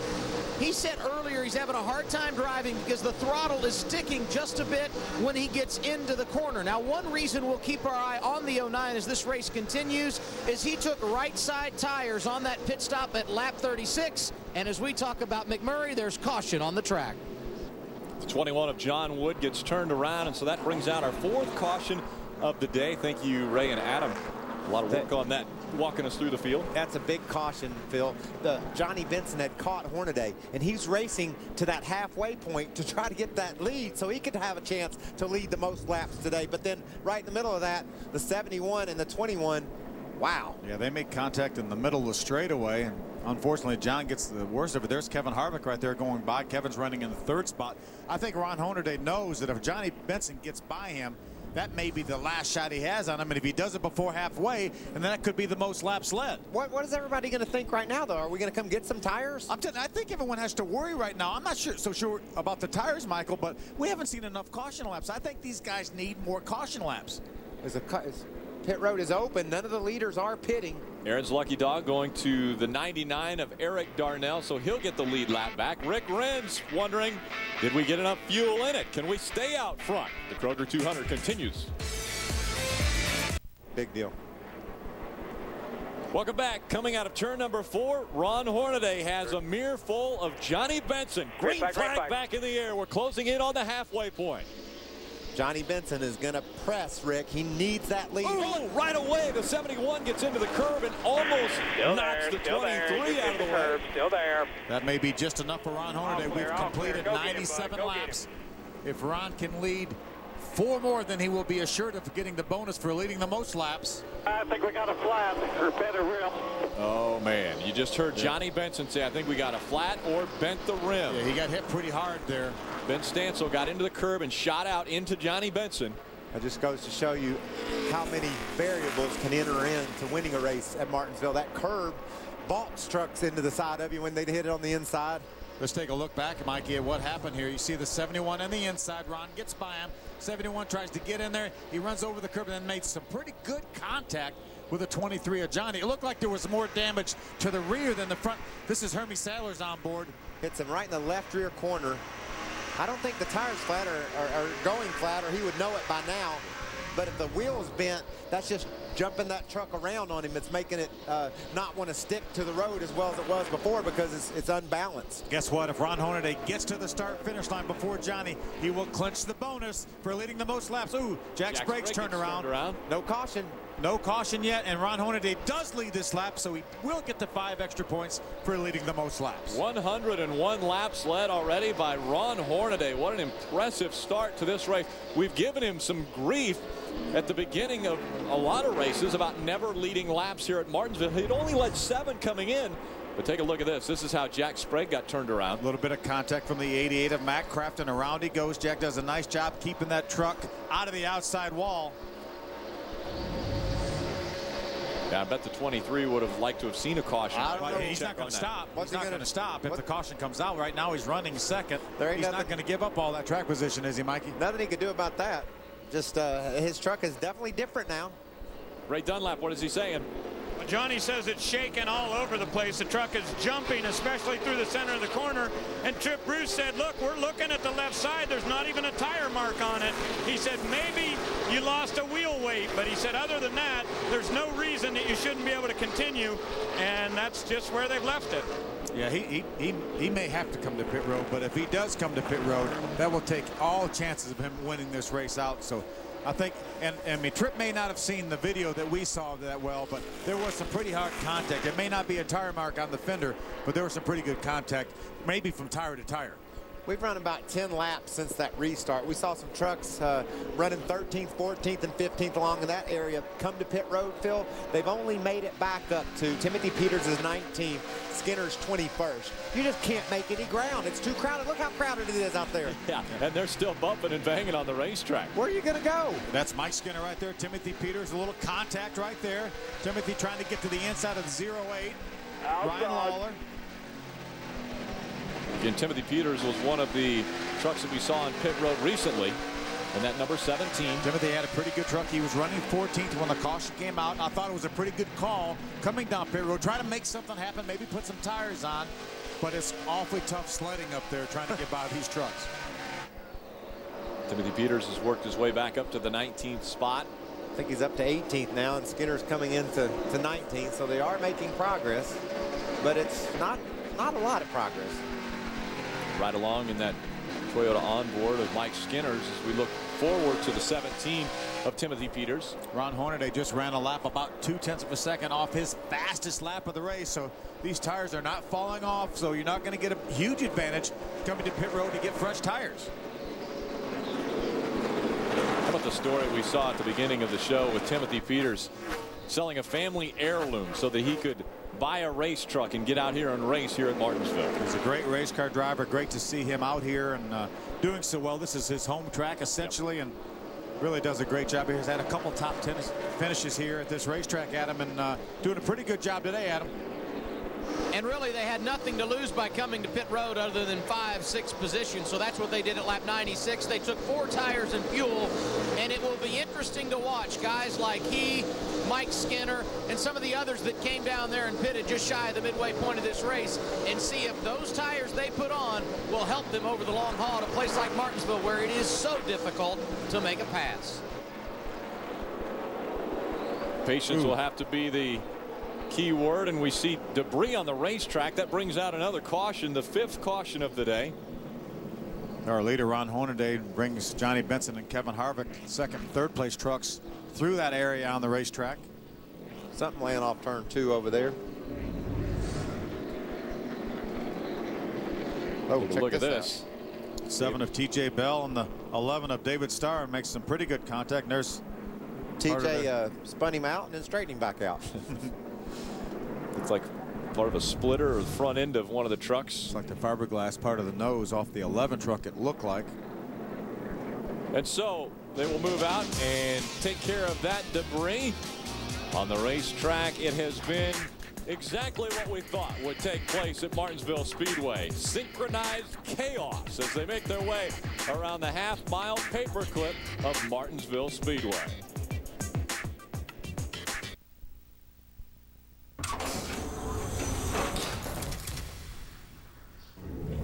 He said earlier he's having a hard time driving because the throttle is sticking just a bit when he gets into the corner. Now, one reason we'll keep our eye on the 09 as this race continues is he took right side tires on that pit stop at lap 36. And as we talk about McMurray, there's caution on the track. 21 of John Wood gets turned around, and so that brings out our fourth caution of the day. Thank you, Ray and Adam. A lot of work on that, walking us through the field. That's a big caution, Phil. Johnny Benson had caught Hornaday, and he's racing to that halfway point to try to get that lead so he could have a chance to lead the most laps today. But then right in the middle of that, the 71 and the 21, wow. Yeah, they make contact in the middle of the straightaway, and unfortunately, John gets the worst of it. There's Kevin Harvick right there going by. Kevin's running in the third spot. I think Ron Hornaday knows that if Johnny Benson gets by him, that may be the last shot he has on him, and if he does it before halfway, and then that could be the most laps led. What is everybody going to think right now, though? Are we going to come get some tires? I'm telling you, I think everyone has to worry right now. I'm not so sure about the tires, Michael, but we haven't seen enough caution laps. I think these guys need more caution laps. Pit road is open. None of the leaders are pitting. Aaron's lucky dog going to the 99 of Eric Darnell, so he'll get the lead lap back. Rick Renz wondering, did we get enough fuel in it? Can we stay out front? The Kroger 200 continues. Big deal. Welcome back. Coming out of turn number 4, Ron Hornaday has a mirror full of Johnny Benson. Green flag back in the air. We're closing in on the halfway point. Johnny Benson is going to press, Rick. He needs that lead. Oh, right away, the 71 gets into the curb and almost knocks the 23 out of the way. Still there. That may be just enough for Ron Hornaday. We've completed 97 laps. If Ron can lead 4 more, then he will be assured of getting the bonus for leading the most laps. I think we got a flat or better rim. Oh, man. You just heard Johnny Benson say, I think we got a flat or bent the rim. Yeah, he got hit pretty hard there. Ben Stansel got into the curb and shot out into Johnny Benson. It just goes to show you how many variables can enter into winning a race at Martinsville. That curb vaults trucks into the side of you when they hit it on the inside. Let's take a look back, Mikey, at what happened here. You see the 71 on the inside. Ron gets by him. 71 tries to get in there. He runs over the curb and then made some pretty good contact with a 23 of Johnny. It looked like there was more damage to the rear than the front. This is Hermie Sadler's on board. Hits him right in the left rear corner. I don't think the tires flat are going flat, or he would know it by now. But if the wheel's bent, that's just jumping that truck around on him. It's making it not want to stick to the road as well as it was before because it's unbalanced. Guess what? If Ron Hornaday gets to the start-finish line before Johnny, he will clinch the bonus for leading the most laps. Ooh, Jack's brakes turned around. No caution. No caution yet, and Ron Hornaday does lead this lap, so he will get the 5 extra points for leading the most laps. 101 laps led already by Ron Hornaday. What an impressive start to this race. We've given him some grief at the beginning of a lot of races about never leading laps here at Martinsville. He'd only led 7 coming in. But take a look at this. This is how Jack Sprague got turned around. A little bit of contact from the 88 of Matt Craftsman. Around he goes. Jack does a nice job keeping that truck out of the outside wall. Yeah, I bet the 23 would have liked to have seen a caution. But he's not going to stop. He's not going to stop if the caution comes out. Right now he's running second. He's not going to give up all that track position, is he, Mikey? Nothing he could do about that. Just his truck is definitely different now. Ray Dunlap, what is he saying? Johnny says it's shaking all over the place. The truck is jumping, especially through the center of the corner. And Trip Bruce said, look, we're looking at the left side. There's not even a tire mark on it. He said, maybe you lost a wheel weight. But he said, other than that, there's no reason that you shouldn't be able to continue. And that's just where they've left it. Yeah, he may have to come to pit road, but if he does come to pit road, that will take all chances of him winning this race out. So I think, and I mean, Tripp may not have seen the video that we saw that well, but there was some pretty hard contact. It may not be a tire mark on the fender, but there was some pretty good contact, maybe from tire to tire. We've run about 10 laps since that restart. We saw some trucks running 13th, 14th, and 15th along in that area come to pit road, Phil. They've only made it back up to Timothy Peters' 19th, Skinner's 21st. You just can't make any ground. It's too crowded. Look how crowded it is out there. Yeah, and they're still bumping and banging on the racetrack. Where are you going to go? That's Mike Skinner right there. Timothy Peters, a little contact right there. Timothy trying to get to the inside of the 08. Ryan Lawler. Again, Timothy Peters was one of the trucks that we saw on pit road recently, and that number 17. Timothy had a pretty good truck. He was running 14th when the caution came out. I thought it was a pretty good call coming down pit road, trying to make something happen, maybe put some tires on, but it's awfully tough sledding up there trying to get by these trucks. Timothy Peters has worked his way back up to the 19th spot. I think he's up to 18th now, and Skinner's coming into 19th, so they are making progress, but it's not a lot of progress. Right along in that Toyota onboard of Mike Skinner's as we look forward to the 17 of Timothy Peters. Ron Hornaday just ran a lap about 0.2 of a second off his fastest lap of the race, so these tires are not falling off, so you're not going to get a huge advantage coming to pit road to get fresh tires. How about the story we saw at the beginning of the show with Timothy Peters selling a family heirloom so that he could buy a race truck and get out here and race here at Martinsville. He's a great race car driver. Great to see him out here and doing so well. This is his home track essentially, and really does a great job. He's had a couple top 10 finishes here at this racetrack, Adam, and doing a pretty good job today, Adam. And really, they had nothing to lose by coming to pit road other than 5-6 positions. So that's what they did at lap 96. They took 4 tires and fuel, and it will be interesting to watch guys like he, Mike Skinner, and some of the others that came down there and pitted just shy of the midway point of this race, and see if those tires they put on will help them over the long haul at a place like Martinsville, where it is so difficult to make a pass. Patience will have to be the key word, and we see debris on the racetrack. That brings out another caution, the 5th caution of the day. Our leader, Ron Hornaday, brings Johnny Benson and Kevin Harvick, second and third place trucks, through that area on the racetrack. Something laying off turn 2 over there. Oh, look at this. 7 of TJ Bell and the 11 of David Starr makes some pretty good contact. And there's TJ spun him out and then straightened him back out. It's like part of a splitter or the front end of one of the trucks. It's like the fiberglass part of the nose off the 11 truck, it looked like. And so they will move out and take care of that debris on the racetrack. It has been exactly what we thought would take place at Martinsville Speedway. Synchronized chaos as they make their way around the half-mile paperclip of Martinsville Speedway.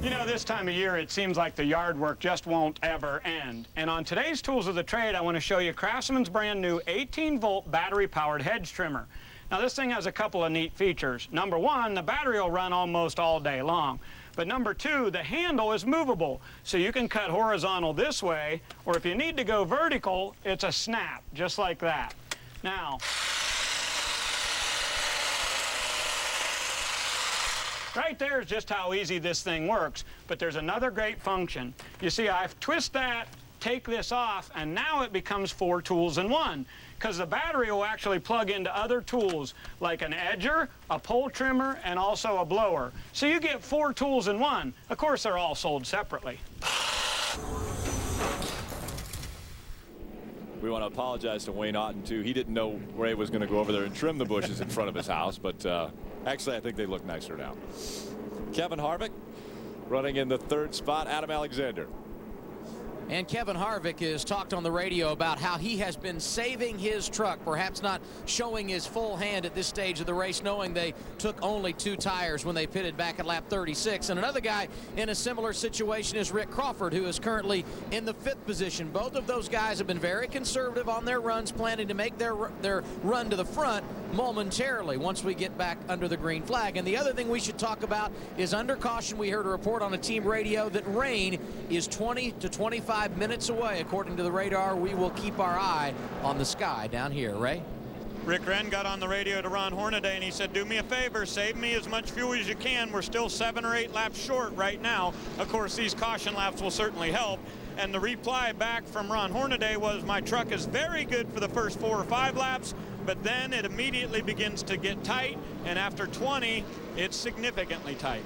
You know, this time of year, it seems like the yard work just won't ever end. And on today's Tools of the Trade, I want to show you Craftsman's brand new 18-volt battery-powered hedge trimmer. Now, this thing has a couple of neat features. Number 1, the battery will run almost all day long. But number 2, the handle is movable, so you can cut horizontal this way, or if you need to go vertical, it's a snap, just like that. Now, Right there is just how easy this thing works, but there's another great function. You see, I twist that, take this off, and now it becomes 4 tools in one, because the battery will actually plug into other tools like an edger, a pole trimmer, and also a blower. So you get 4 tools in one. Of course, they're all sold separately. We want to apologize to Wayne Otten, too. He didn't know Ray was going to go over there and trim the bushes in front of his house, but actually, I think they look nicer now. Kevin Harvick running in the 3rd spot. Adam Alexander. And Kevin Harvick has talked on the radio about how he has been saving his truck, perhaps not showing his full hand at this stage of the race, knowing they took only 2 tires when they pitted back at lap 36. And another guy in a similar situation is Rick Crawford, who is currently in the 5th position. Both of those guys have been very conservative on their runs, planning to make their run to the front momentarily once we get back under the green flag. And the other thing we should talk about is under caution. We heard a report on a team radio that rain is 20 to 25 minutes away. According to the radar, we will keep our eye on the sky down here. Ray? Rick Wren got on the radio to Ron Hornaday, and he said, do me a favor, save me as much fuel as you can. We're still 7 or 8 laps short right now. Of course, these caution laps will certainly help. And the reply back from Ron Hornaday was, my truck is very good for the first 4 or 5 laps, but then it immediately begins to get tight, and after 20, it's significantly tight.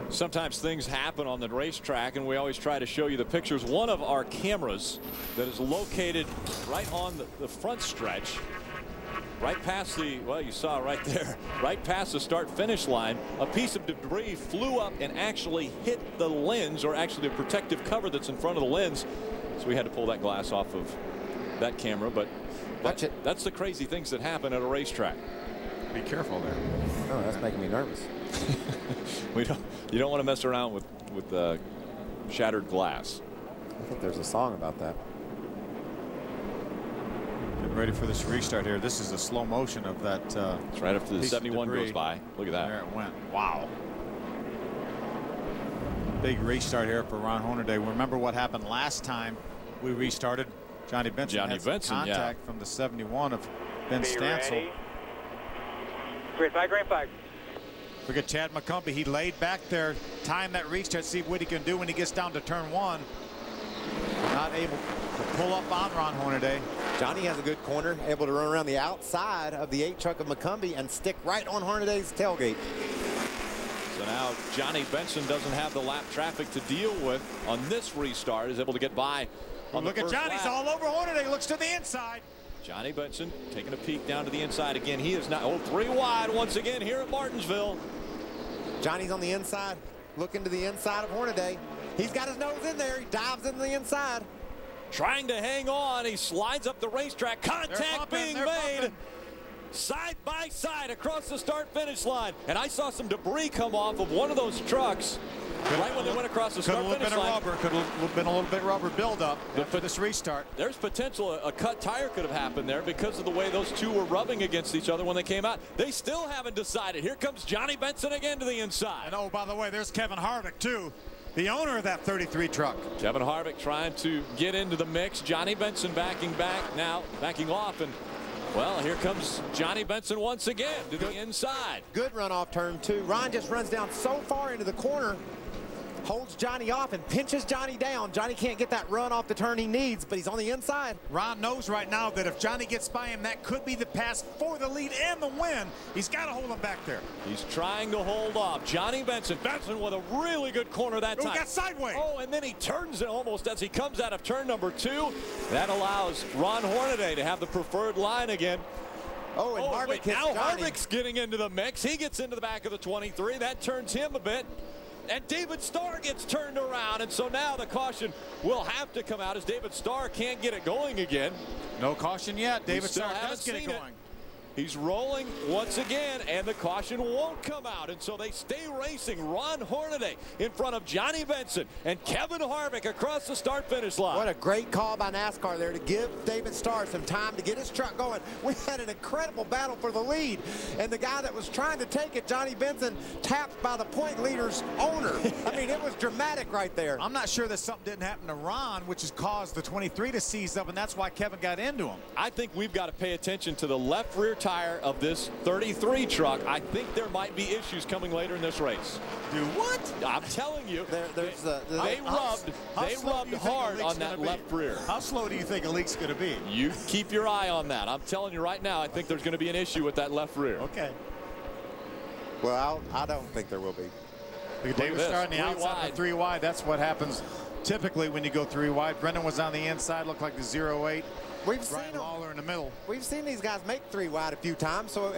Sometimes things happen on the racetrack, and we always try to show you the pictures. One of our cameras that is located right on the front stretch, right past the, well, you saw right there, right past the start-finish line, a piece of debris flew up and actually hit the lens, or actually the protective cover that's in front of the lens. So we had to pull that glass off of that camera, but that's the crazy things that happen at a racetrack. Be careful there. Oh, that's making me nervous. You don't want to mess around with shattered glass. I think there's a song about that. Getting ready for this restart here. This is a slow motion of that. It's right after the 71 goes by. Look at that. There it went. Wow. Big restart here for Ron Hornaday. Remember what happened last time we restarted? Johnny Benson had some contact from the 71 of Ben Stansel. Green flag. Look at Chad McCumbee. He laid back there, timed that restart, see what he can do when he gets down to turn 1. Not able to pull up on Ron Hornaday. Johnny has a good corner, able to run around the outside of the 8 truck of McCumbee and stick right on Hornaday's tailgate. So now Johnny Benson doesn't have the lap traffic to deal with on this restart. Is able to get by on Look the at first Johnny's lap. all over Hornaday. Looks to the inside. Johnny Benson taking a peek down to the inside again. He is now 3 wide once again here at Martinsville. Johnny's on the inside, looking to the inside of Hornaday. He's got his nose in there. He dives into the inside. Trying to hang on. He slides up the racetrack. Contact being made. Side by side across the start-finish line. And I saw some debris come off of one of those trucks right when they went across the start-finish line. Could have been a little bit rubber buildup for this restart. There's potential a cut tire could have happened there because of the way those two were rubbing against each other when they came out. They still haven't decided. Here comes Johnny Benson again to the inside. And oh, by the way, there's Kevin Harvick too, the owner of that 33 truck. Kevin Harvick trying to get into the mix. Johnny Benson backing off, and well, here comes Johnny Benson once again to the inside. Good run off turn 2. Ron just runs down so far into the corner, holds Johnny off and pinches Johnny down. Johnny can't get that run off the turn he needs, but he's on the inside. Ron knows right now that if Johnny gets by him, that could be the pass for the lead and the win. He's got to hold him back there. He's trying to hold off. Johnny Benson with a really good corner that time. He got sideways. Oh, and then he turns it almost as he comes out of turn number 2. That allows Ron Hornaday to have the preferred line again. Oh, and Harvick hits now Johnny. Harvick's getting into the mix. He gets into the back of the 23. That turns him a bit. And David Starr gets turned around, and so now the caution will have to come out as David Starr can't get it going again. No caution yet. David still Starr haven't does get it seen going. He's rolling once again, and the caution won't come out, and so they stay racing. Ron Hornaday in front of Johnny Benson and Kevin Harvick across the start-finish line. What a great call by NASCAR there to give David Starr some time to get his truck going. We had an incredible battle for the lead, and the guy that was trying to take it, Johnny Benson, tapped by the point leader's owner. I mean, it was dramatic right there. I'm not sure that something didn't happen to Ron, which has caused the 23 to seize up, and that's why Kevin got into him. I think we've got to pay attention to the left rear tire of this 33 truck. I think there might be issues coming later in this race. Do what? I'm telling you, They rubbed hard on that left rear. How slow do you think a leak's going to be? You keep your eye on that. I'm telling you right now, I think there's going to be an issue with that left rear. Okay. Well, I don't think there will be. Look at David Starr on the outside of 3 wide. That's what happens typically when you go 3 wide. Brendan was on the inside, looked like the 0-8. We've seen Lawler in the middle. We've seen these guys make 3 wide a few times, so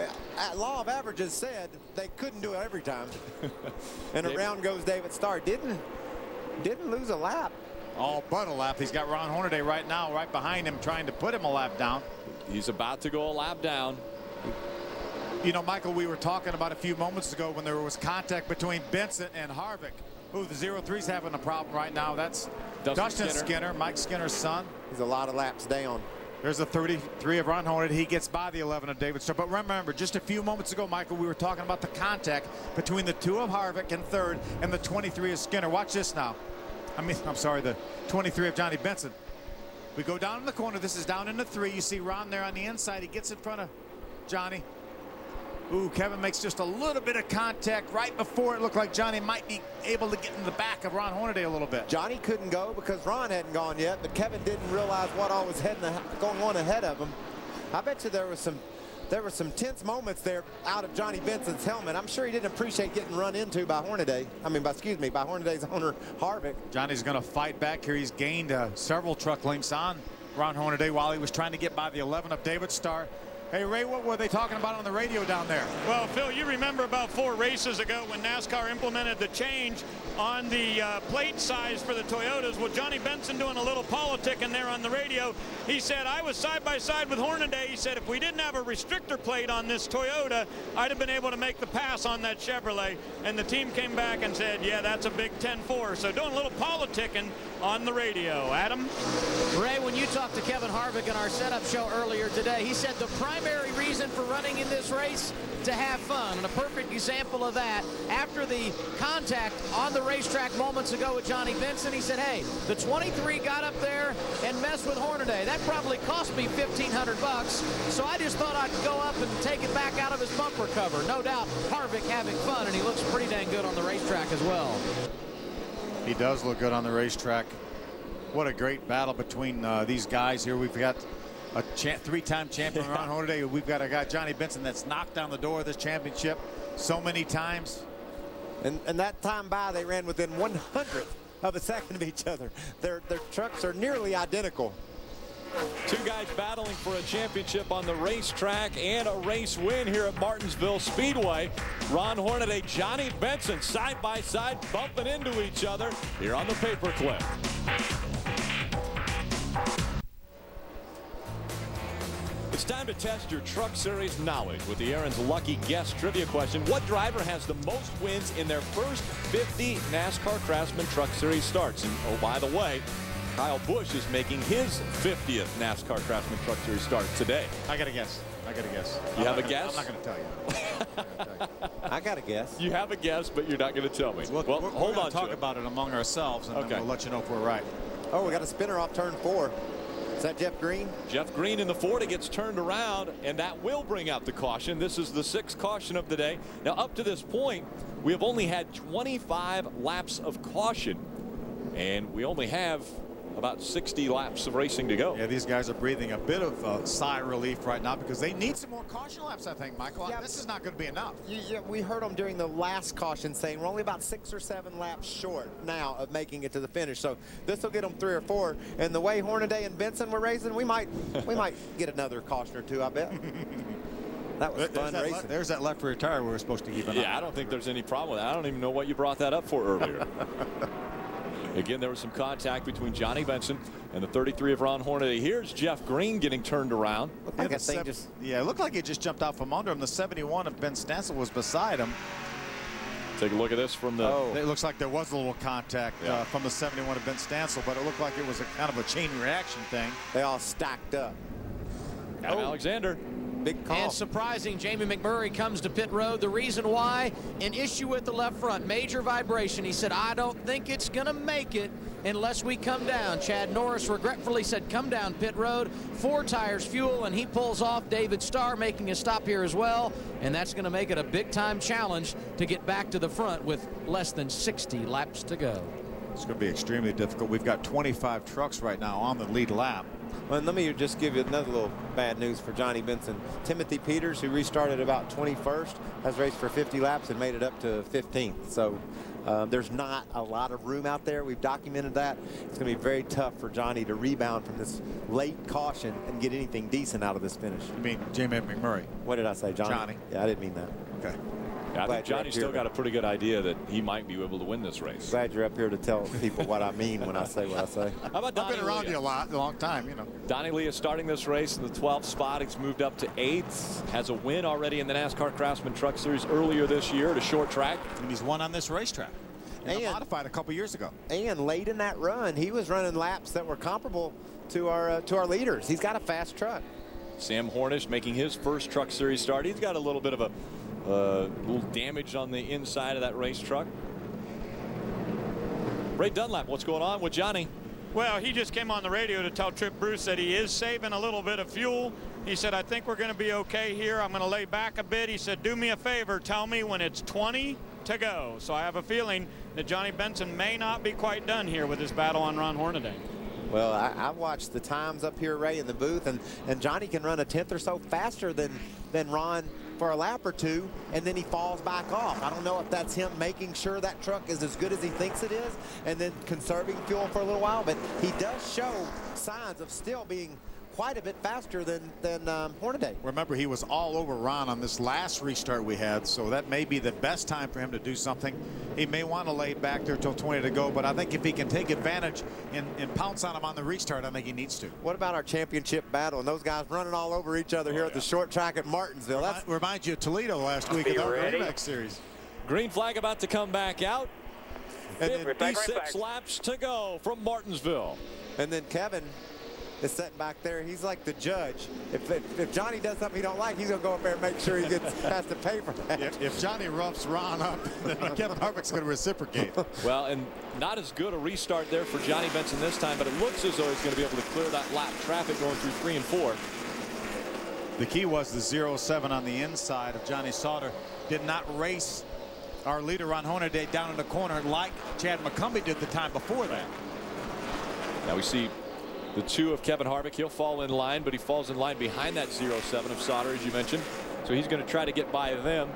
law of averages said they couldn't do it every time. And around goes David Starr. Didn't lose a lap. All but a lap. He's got Ron Hornaday right now, right behind him, trying to put him a lap down. He's about to go a lap down. You know, Michael, we were talking about a few moments ago when there was contact between Benson and Harvick. Ooh, the 03's having a problem right now. That's Dustin Skinner, Mike Skinner's son. He's a lot of laps down. There's the 33 of Ron Hornaday. He gets by the 11 of David Starr. But remember, just a few moments ago, Michael, we were talking about the contact between the 2 of Harvick in third and the 23 of Skinner. Watch this now. I'm sorry, the 23 of Johnny Benson. We go down in the corner. This is down in the 3. You see Ron there on the inside. He gets in front of Johnny. Ooh, Kevin makes just a little bit of contact right before it looked like Johnny might be able to get in the back of Ron Hornaday a little bit. Johnny couldn't go because Ron hadn't gone yet, but Kevin didn't realize what all was going on ahead of him. I bet you there were some tense moments there out of Johnny Benson's helmet. I'm sure he didn't appreciate getting run into by Hornaday. By Hornaday's owner, Harvick. Johnny's going to fight back here. He's gained several truck lengths on Ron Hornaday while he was trying to get by the 11 of David Starr. Hey, Ray, what were they talking about on the radio down there? Well, Phil, you remember about 4 races ago when NASCAR implemented the change on the plate size for the Toyotas. Well, Johnny Benson doing a little politicking there on the radio. He said, I was side by side with Hornaday. He said, if we didn't have a restrictor plate on this Toyota, I'd have been able to make the pass on that Chevrolet. And the team came back and said, yeah, that's a big 10-4. So doing a little politicking on the radio. Adam? Ray, when you talked to Kevin Harvick in our setup show earlier today, he said the primary reason for running in this race, to have fun. And a perfect example of that, after the contact on the racetrack moments ago with Johnny Benson, he said, hey, the 23 got up there and messed with Hornaday. That probably cost me $1,500, so I just thought I'd go up and take it back out of his bumper cover. No doubt Harvick having fun, and he looks pretty dang good on the racetrack as well. He does look good on the racetrack. What a great battle between these guys here. We've got a 3-time champion Ron Hornaday. We've got a guy, Johnny Benson, that's knocked down the door of this championship so many times. And that time by, they ran within 100th of a second of each other. Their trucks are nearly identical. 2 guys battling for a championship on the racetrack and a race win here at Martinsville Speedway. Ron Hornaday, Johnny Benson, side by side, bumping into each other here on the paperclip. It's time to test your Truck Series knowledge with the Aaron's Lucky Guess trivia question. What driver has the most wins in their first 50 NASCAR Craftsman Truck Series starts? And oh, by the way, Kyle Busch is making his 50th NASCAR Craftsman Truck Series start today. I got a guess. You have a guess? I'm not going to tell you. I got a guess. You have a guess, but you're not going to tell me. Well, hold on. Talk about it among ourselves, and then we'll let you know if we're right. Oh, we got a spinner off turn 4. Is that Jeff Green? Jeff Green in the 40 gets turned around, and that will bring out the caution. This is the 6th caution of the day. Now, up to this point, we have only had 25 laps of caution, and we only have about 60 laps of racing to go. Yeah, these guys are breathing a bit of sigh relief right now because they need some more caution laps, I think, Michael. Yeah, this is not going to be enough. Yeah, we heard them during the last caution saying we're only about 6 or 7 laps short now of making it to the finish. So this will get them 3 or 4. And the way Hornaday and Benson were racing, we might get another caution or 2, I bet. That was fun racing. There's that left rear tire we were supposed to keep an eye on. Yeah, I don't think there's any problem with that. I don't even know what you brought that up for earlier. Again, there was some contact between Johnny Benson and the 33 of Ron Hornaday. Here's Jeff Green getting turned around. Yeah, it looked like he just jumped out from under him. The 71 of Ben Stancil was beside him. Take a look at this from the. It looks like there was a little contact from the 71 of Ben Stancil, but it looked like it was a kind of a chain reaction thing. They all stacked up. Adam Alexander. Big call. And surprising, Jamie McMurray comes to pit road. The reason why, an issue with the left front, major vibration. He said, I don't think it's going to make it unless we come down. Chad Norris regretfully said, come down pit road. 4 tires fuel, and he pulls off. David Starr making a stop here as well. And that's going to make it a big-time challenge to get back to the front with less than 60 laps to go. It's going to be extremely difficult. We've got 25 trucks right now on the lead lap. Well, let me just give you another little bad news for Johnny Benson. Timothy Peters, who restarted about 21st, has raced for 50 laps and made it up to 15th. So there's not a lot of room out there. We've documented that. It's going to be very tough for Johnny to rebound from this late caution and get anything decent out of this finish. You mean Jamie McMurray? What did I say, Johnny? Johnny. Yeah, I didn't mean that. Okay. Yeah, I think Johnny's still got a pretty good idea that he might be able to win this race. Glad you're up here to tell people what I mean when I say what I say. How about Donnie I've been around Leah? you a long time, you know. Donnie Leah starting this race in the 12th spot. He's moved up to 8th. Has a win already in the NASCAR Craftsman Truck Series earlier this year at a short track. And he's won on this racetrack. And modified a couple years ago. And late in that run, he was running laps that were comparable to our leaders. He's got a fast truck. Sam Hornish making his first Truck Series start. He's got a little bit of a little damage on the inside of that race truck. Ray Dunlap, what's going on with Johnny? Well, he just came on the radio to tell Trip Bruce that he is saving a little bit of fuel. He said, I think we're going to be okay here. I'm going to lay back a bit. He said, do me a favor. Tell me when it's 20 to go. So I have a feeling that Johnny Benson may not be quite done here with his battle on Ron Hornaday. Well, I watched the times up here, Ray, in the booth, and Johnny can run a 10th or so faster than Ron for a lap or two, and then he falls back off. I don't know if that's him making sure that truck is as good as he thinks it is and then conserving fuel for a little while, but he does show signs of still being quite a bit faster than Hornaday. Remember, he was all over Ron on this last restart we had, so that may be the best time for him to do something. He may want to lay back there till 20 to go, but I think if he can take advantage and pounce on him on the restart, I think he needs to. What about our championship battle and those guys running all over each other here at the short track at Martinsville? That reminds you of Toledo last week in the Rayback Series. Green flag about to come back out. And 56 laps to go from Martinsville. And then Kevin is sitting back there. He's like the judge. If Johnny does something he don't like, he's going to go up there and make sure he has to pay for that. If Johnny roughs Ron up, then Kevin Harvick's going to reciprocate. Well, and not as good a restart there for Johnny Benson this time, but it looks as though he's going to be able to clear that lap traffic going through 3 and 4. The key was the 0-7 on the inside of Johnny Sauter. Did not race our leader Ron Hornaday down in the corner like Chad McCumbee did the time before that. Now we see the 2 of Kevin Harvick. He'll fall in line, but he falls in line behind that 0-7 of Sauter, as you mentioned. So he's going to try to get by them.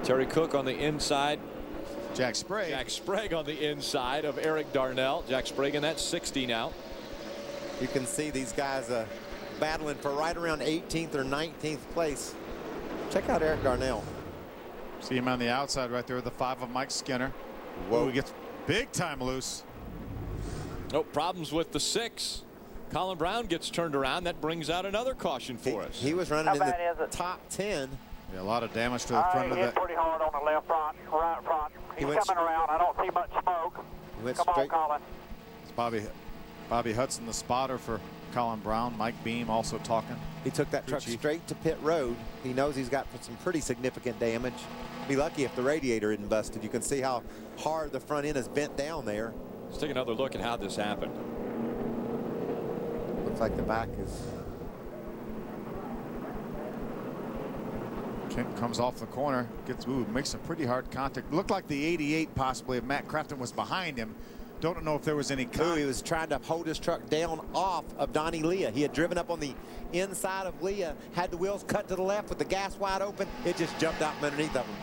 Terry Cook on the inside. Jack Sprague on the inside of Eric Darnell. Jack Sprague in that 60 now. You can see these guys battling for right around 18th or 19th place. Check out Eric Darnell. See him on the outside right there with the 5 of Mike Skinner. Whoa, he gets big time loose. No problems with the 6. Colin Brown gets turned around. That brings out another caution for us. He was running in the top 10. Yeah, a lot of damage to the front of that. Pretty hard on the left front, right front. He's coming around. I don't see much smoke. Come on, Colin. It's Bobby Hudson, the spotter for Colin Brown. Mike Beam also talking. He took that truck straight to pit road. He knows he's got some pretty significant damage. Be lucky if the radiator isn't busted. You can see how hard the front end is bent down there. Let's take another look at how this happened. Looks like the back is. Kent comes off the corner, makes some pretty hard contact. Looked like the 88 possibly of Matt Crafton was behind him. Don't know if there was any he was trying to hold his truck down off of Donnie Leah. He had driven up on the inside of Leah, had the wheels cut to the left with the gas wide open. It just jumped out from underneath of him.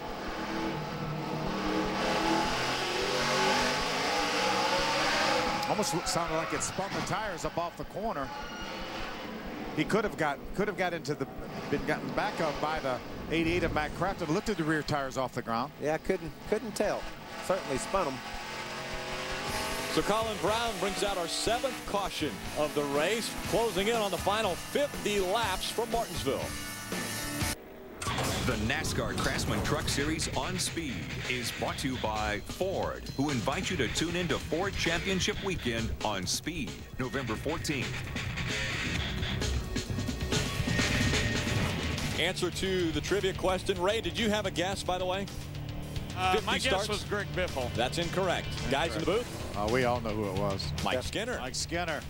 Almost sounded like it spun the tires up off the corner. He could have gotten back up by the 88 of Matt Crafton, lifted the rear tires off the ground. Yeah, couldn't tell. Certainly spun them. So Colin Brown brings out our 7th caution of the race, closing in on the final 50 laps from Martinsville. The NASCAR Craftsman Truck Series on Speed is brought to you by Ford, who invite you to tune into Ford Championship Weekend on Speed, November 14th. Answer to the trivia question. Ray, did you have a guess, by the way? My guess was Greg Biffle. That's incorrect. Guys in the booth? We all know who it was. Mike Skinner. Mike Skinner.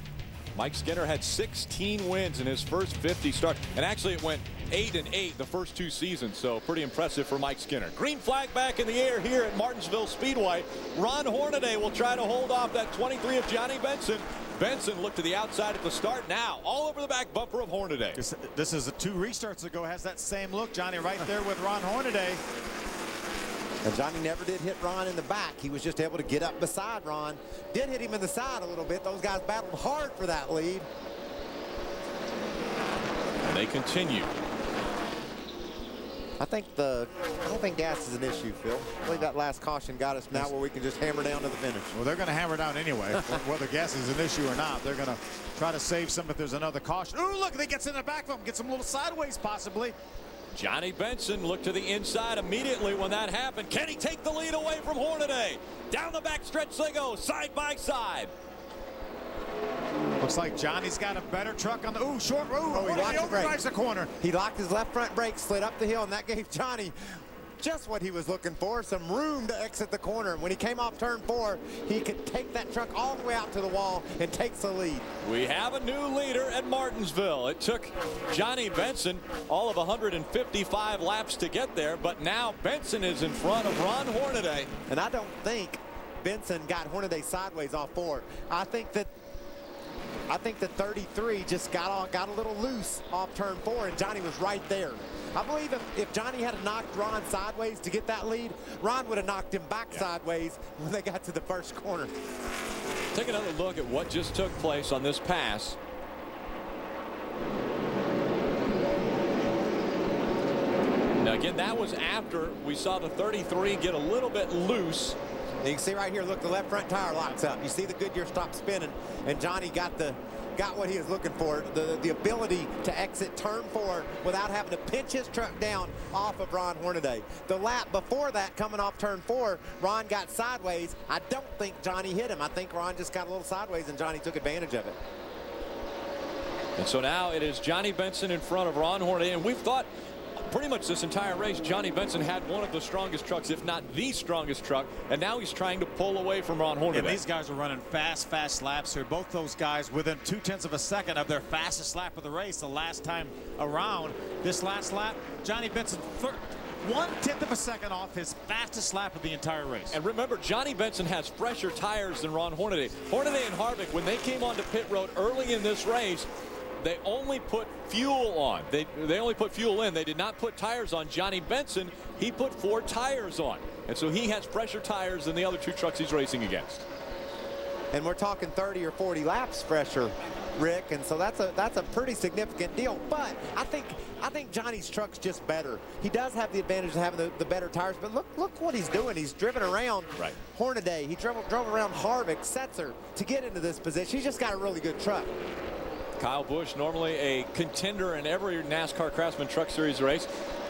Mike Skinner had 16 wins in his first 50 starts. And actually it went 8-8 the first 2 seasons. So pretty impressive for Mike Skinner. Green flag back in the air here at Martinsville Speedway. Ron Hornaday will try to hold off that 23 of Johnny Benson. Benson looked to the outside at the start. Now all over the back bumper of Hornaday. This is 2 restarts ago. Has that same look. Johnny right there with Ron Hornaday. And Johnny never did hit Ron in the back. He was just able to get up beside Ron. Did hit him in the side a little bit. Those guys battled hard for that lead. And they continue. I don't think gas is an issue, Phil. I believe that last caution got us now where we can just hammer down to the finish. Well, they're going to hammer down anyway. Whether gas is an issue or not, they're going to try to save some if there's another caution. Ooh, look, they gets in the back of him. Gets him a little sideways possibly. Johnny Benson looked to the inside immediately when that happened. Can he take the lead away from Hornaday? Down the back stretch they go, side by side. Looks like Johnny's got a better truck on the short road. Oh, he overdrives the corner. He locked his left front brake, slid up the hill, and that gave Johnny just what he was looking for, some room to exit the corner. When he came off turn 4, he could take that truck all the way out to the wall and takes the lead. We have a new leader at Martinsville. It took Johnny Benson all of 155 laps to get there, but now Benson is in front of Ron Hornaday. And I don't think Benson got Hornaday sideways off 4. I think that 33 just got a little loose off turn 4, and Johnny was right there. I believe if Johnny had knocked Ron sideways to get that lead, Ron would have knocked him back sideways when they got to the first corner. Take another look at what just took place on this pass. Now again, that was after we saw the 33 get a little bit loose. And you can see right here, look, the left front tire locks up. You see the Goodyear stop spinning, and Johnny got what he was looking for, the ability to exit turn 4 without having to pinch his truck down off of Ron Hornaday. The lap before that, coming off turn 4, Ron got sideways. I don't think Johnny hit him. I think Ron just got a little sideways, and Johnny took advantage of it. And so now it is Johnny Benson in front of Ron Hornaday, and we've thought pretty much this entire race Johnny Benson had one of the strongest trucks, if not the strongest truck, and now he's trying to pull away from Ron Hornaday. And these guys are running fast laps here. Both those guys within 0.2 of a second of their fastest lap of the race the last time around. This last lap, Johnny Benson 1/10 of a second off his fastest lap of the entire race. And remember, Johnny Benson has fresher tires than Ron Hornaday. Hornaday and Harvick, when they came onto pit road early in this race, they only put fuel on. They only put fuel in. They did not put tires on. Johnny Benson, he put 4 tires on. And so he has fresher tires than the other 2 trucks he's racing against. And we're talking 30 or 40 laps fresher, Rick, and so that's a pretty significant deal. But I think Johnny's truck's just better. He does have the advantage of having the better tires, but look what he's doing. He's driven around Hornaday. He drove around Harvick, Setzer to get into this position. He's just got a really good truck. Kyle Busch, normally a contender in every NASCAR Craftsman Truck Series race,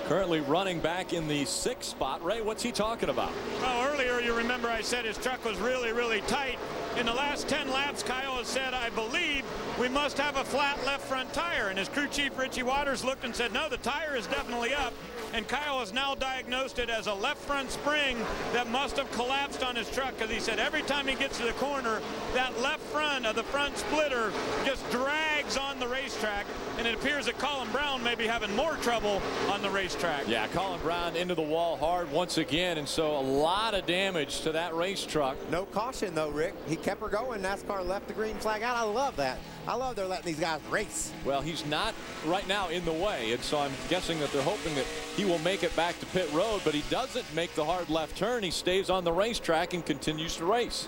currently running back in the 6th spot. Ray, what's he talking about? Well, earlier you remember I said his truck was really tight. In the last 10 laps, Kyle has said, I believe we must have a flat left front tire. And his crew chief, Richie Waters, looked and said, no, the tire is definitely up. And Kyle has now diagnosed it as a left front spring that must have collapsed on his truck, because he said every time he gets to the corner, that left front of the front splitter just drags on the racetrack, and it appears that Colin Brown may be having more trouble on the racetrack. Yeah, Colin Brown into the wall hard once again, and so a lot of damage to that race truck. No caution, though, Rick. He kept her going. NASCAR left the green flag out. I love that. I love they're letting these guys race. Well, he's not right now in the way, and so I'm guessing that they're hoping that he will make it back to pit road, but he doesn't make the hard left turn. He stays on the racetrack and continues to race.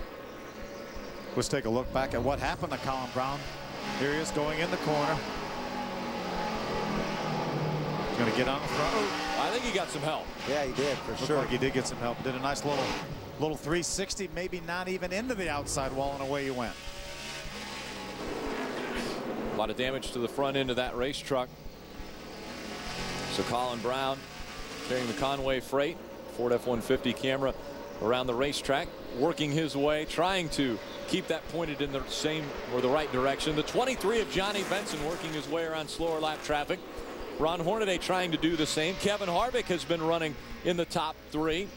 Let's take a look back at what happened to Colin Brown. Here he is going in the corner. He's going to get on the front. I think he got some help. Yeah, he did, for Looked sure. like he did get some help. Did a nice little Little 360, maybe not even into the outside wall, and away you went. A lot of damage to the front end of that race truck. So Colin Brown carrying the Conway freight, Ford F-150 camera around the racetrack, working his way, trying to keep that pointed in the same or the right direction. The 23 of Johnny Benson working his way around slower lap traffic. Ron Hornaday trying to do the same. Kevin Harvick has been running in the top 3.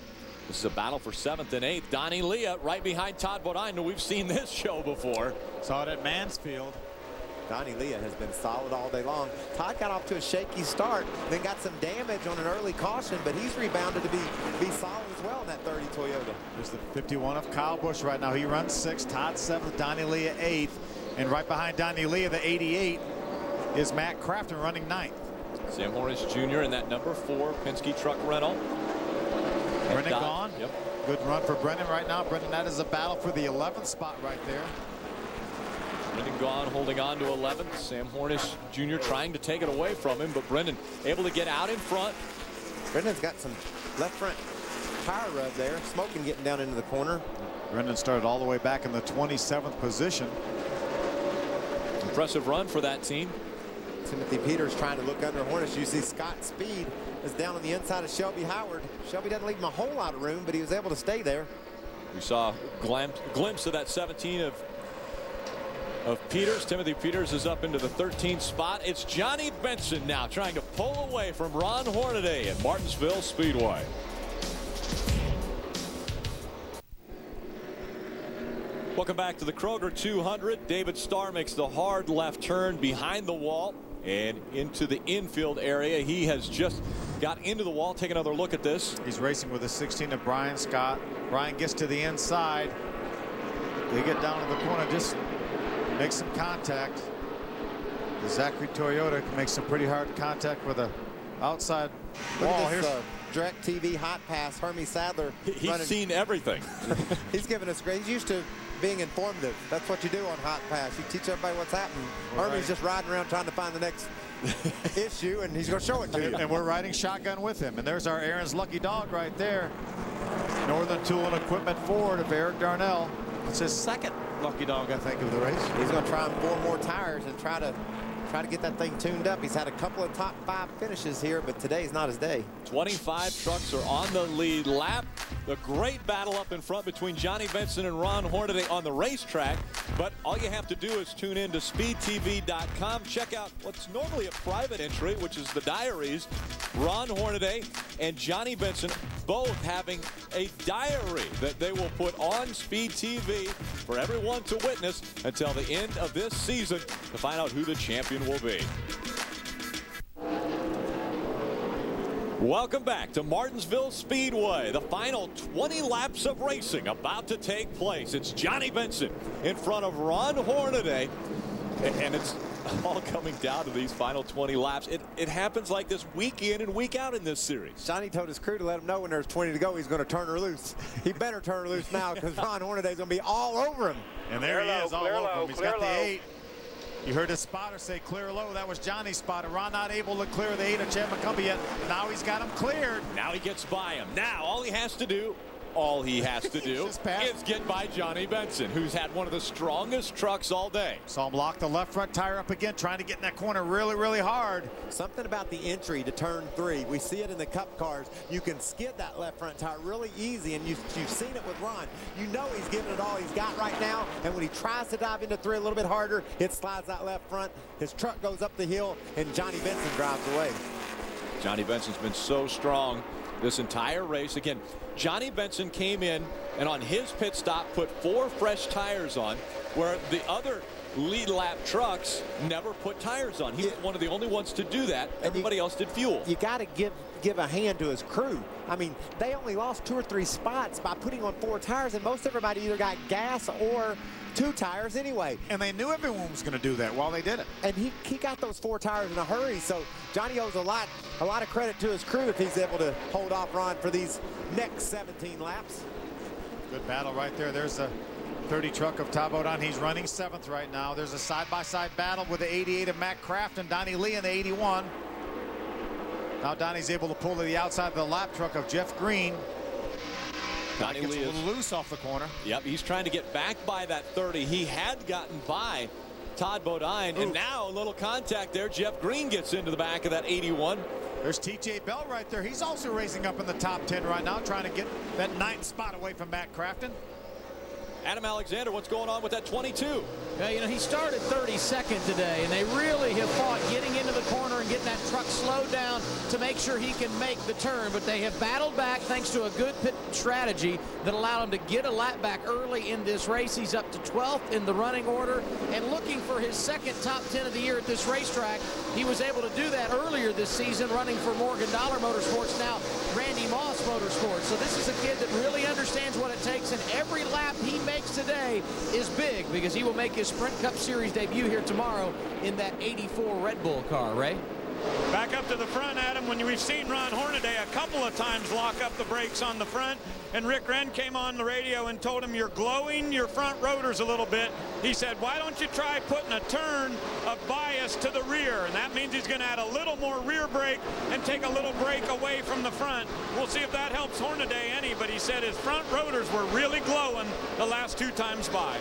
This is a battle for 7th and 8th. Donnie Leah right behind Todd Bodine. We've seen this show before. Saw it at Mansfield. Donnie Leah has been solid all day long. Todd got off to a shaky start, then got some damage on an early caution, but he's rebounded to be solid as well in that 30 Toyota. There's the 51 of Kyle Busch right now. He runs 6th. Todd 7th. Donnie Leah 8th. And right behind Donnie Leah, the 88, is Matt Craftsman running 9th. Sam Morris Jr. in that number 4 Penske truck rental. Brennan gone. Yep. Good run for Brennan right now. Brennan, that is a battle for the 11th spot right there. Brendan gone, holding on to 11th. Sam Hornish Jr. trying to take it away from him, but Brendan able to get out in front. Brendan's got some left front tire rub there. Smoking getting down into the corner. Brendan started all the way back in the 27th position. Impressive run for that team. Timothy Peters trying to look under Hornish. You see Scott Speed is down on the inside of Shelby Howard. Shelby doesn't leave him a whole lot of room, but he was able to stay there. We saw a glimpse of that 17 of Peters. Timothy Peters is up into the 13th spot. It's Johnny Benson now trying to pull away from Ron Hornaday at Martinsville Speedway. Welcome back to the Kroger 200. David Starr makes the hard left turn behind the wall and into the infield area. He has just got into the wall. Take another look at this. He's racing with a 16 of Brian Scott. Brian gets to the inside. They get down to the corner, just make some contact. The Zachary Toyota can make some pretty hard contact with a outside wall. Here's Direct TV hot pass. Hermie Sadler. He's seen everything. He's giving us great. He's used to being informative. That's what you do on hot pass. You teach everybody what's happening. Hermie's just riding around trying to find the next issue, and he's going to show it to you. And we're riding shotgun with him. And there's our Aaron's lucky dog right there. Northern Tool and Equipment Ford of Eric Darnell. It's his second lucky dog, I think, of the race. He's going to try 4 more tires and try to get that thing tuned up. He's had a couple of top 5 finishes here, but today's not his day. 25 trucks are on the lead lap. The great battle up in front between Johnny Benson and Ron Hornaday on the racetrack. But all you have to do is tune in to speedtv.com. Check out what's normally a private entry, which is the diaries. Ron Hornaday and Johnny Benson both having a diary that they will put on Speed TV for everyone to witness until the end of this season to find out who the champion will be. Welcome back to Martinsville Speedway. The final 20 laps of racing about to take place. It's Johnny Benson in front of Ron Hornaday, and it's all coming down to these final 20 laps. It happens like this week in and week out in this series. Johnny told his crew to let him know when there's 20 to go, he's going to turn her loose. He better turn her loose now, because Ron Hornaday's going to be all over him. And there he is, all over him. He's got the 8. You heard his spotter say clear low. That was Johnny's spotter. Ron not able to clear the 8 of Chad McCumbee yet. Now he's got him cleared. Now he gets by him. Now all he has to do is get by Johnny Benson, who's had one of the strongest trucks all day. Saw him lock the left front tire up again, trying to get in that corner really, really hard. Something about the entry to turn 3. We see it in the Cup cars. You can skid that left front tire really easy, and you've seen it with Ron. You know he's giving it all he's got right now, and when he tries to dive into 3 a little bit harder, it slides that left front. His truck goes up the hill, and Johnny Benson drives away. Johnny Benson's been so strong this entire race. Again, Johnny Benson came in and on his pit stop put 4 fresh tires on, where the other lead lap trucks never put tires on. He was one of the only ones to do that. Everybody else did fuel. You got to give a hand to his crew. I mean, they only lost 2 or 3 spots by putting on 4 tires, and most everybody either got gas or 2 tires anyway. And they knew everyone was going to do that while they did it. And he got those 4 tires in a hurry, so Johnny owes a lot of credit to his crew if he's able to hold off Ron for these next 17 laps. Good battle right there. There's the 30 truck of Todd Bodine. He's running 7th right now. There's a side-by-side battle with the 88 of Matt Kraft and Donnie Lee in the 81. Now Donnie's able to pull to the outside of the lap truck of Jeff Green. Donnie Gets Lee a little loose off the corner. Yep, he's trying to get back by that 30. He had gotten by Todd Bodine, and now a little contact there. Jeff Green gets into the back of that 81. There's TJ Bell right there. He's also racing up in the top 10 right now, trying to get that 9th spot away from Matt Crafton. Adam Alexander, what's going on with that 22? Yeah, you know, he started 32nd today, and they really have fought getting into the corner and getting that truck slowed down to make sure he can make the turn. But they have battled back thanks to a good pit strategy that allowed him to get a lap back early in this race. He's up to 12th in the running order and looking for his second top 10 of the year at this racetrack. He was able to do that earlier this season running for Morgan Dollar Motorsports, now Randy Moss Motorsports. So this is a kid that really understands what it takes, and every lap he makes today is big because he will make his Sprint Cup Series debut here tomorrow in that 84 Red Bull car. Ray? Back up to the front, Adam, when we've seen Ron Hornaday a couple of times lock up the brakes on the front, and Rick Wren came on the radio and told him, you're glowing your front rotors a little bit. He said, why don't you try putting a turn of bias to the rear? And that means he's going to add a little more rear brake and take a little brake away from the front. We'll see if that helps Hornaday any, but he said his front rotors were really glowing the last 2 times by.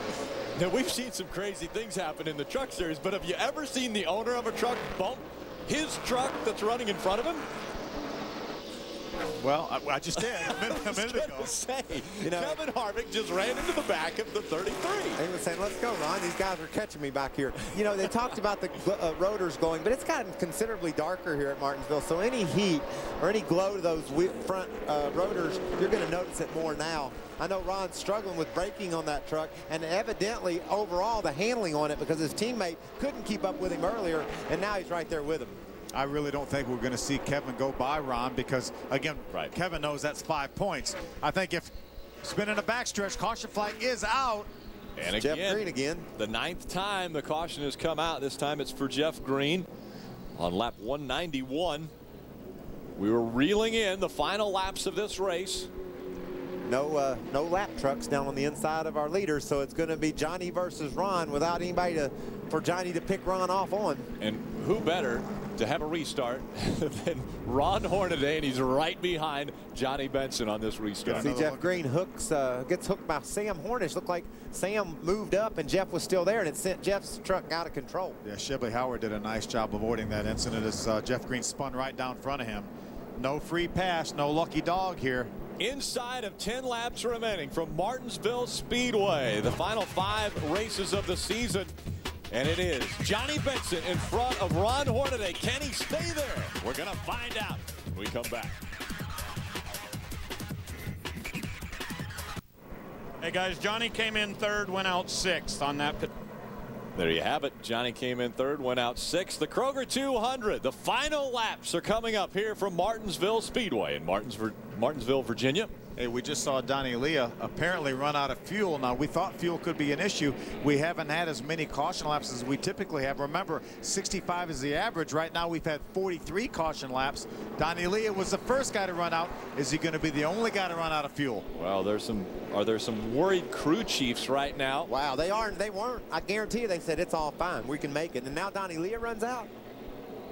Now, we've seen some crazy things happen in the truck series, but have you ever seen the owner of a truck bump his truck that's running in front of him? Well, I just did a minute ago. Say, you know, Kevin Harvick just ran into the back of the 33. He was saying, let's go, Ron. These guys are catching me back here. You know, they talked about the rotors going, but it's gotten considerably darker here at Martinsville. So any heat or any glow to those front rotors, you're going to notice it more now. I know Ron's struggling with braking on that truck, and evidently overall the handling on it, because his teammate couldn't keep up with him earlier, and now he's right there with him. I really don't think we're going to see Kevin go by Ron because, again, Kevin knows that's 5 points. I think if spinning a backstretch, caution flag is out. And again, Jeff Green again. The 9th time the caution has come out. This time it's for Jeff Green on lap 191. We were reeling in the final laps of this race. No lap trucks down on the inside of our leaders, so it's going to be Johnny versus Ron without anybody for Johnny to pick Ron off on. And who better to have a restart than Ron Hornaday, and he's right behind Johnny Benson on this restart. See Jeff Green gets hooked by Sam Hornish. Looked like Sam moved up and Jeff was still there, and it sent Jeff's truck out of control. Yeah, Shibley Howard did a nice job avoiding that incident as Jeff Green spun right down in front of him. No free pass, no lucky dog here. Inside of 10 laps remaining from Martinsville Speedway, the final 5 races of the season. And it is Johnny Benson in front of Ron Hornaday. Can he stay there? We're going to find out when we come back. Hey, guys, Johnny came in 3rd, went out 6th on that pit. There you have it. Johnny came in 3rd, went out 6th. The Kroger 200. The final laps are coming up here from Martinsville Speedway in Martinsville, Virginia. Hey, we just saw Donnie Leah apparently run out of fuel. Now, we thought fuel could be an issue. We haven't had as many caution laps as we typically have. Remember, 65 is the average. Right now, we've had 43 caution laps. Donnie Leah was the first guy to run out. Is he going to be the only guy to run out of fuel? Well, are there some worried crew chiefs right now? Wow, they weren't. I guarantee you they said it's all fine. We can make it. And now Donnie Leah runs out.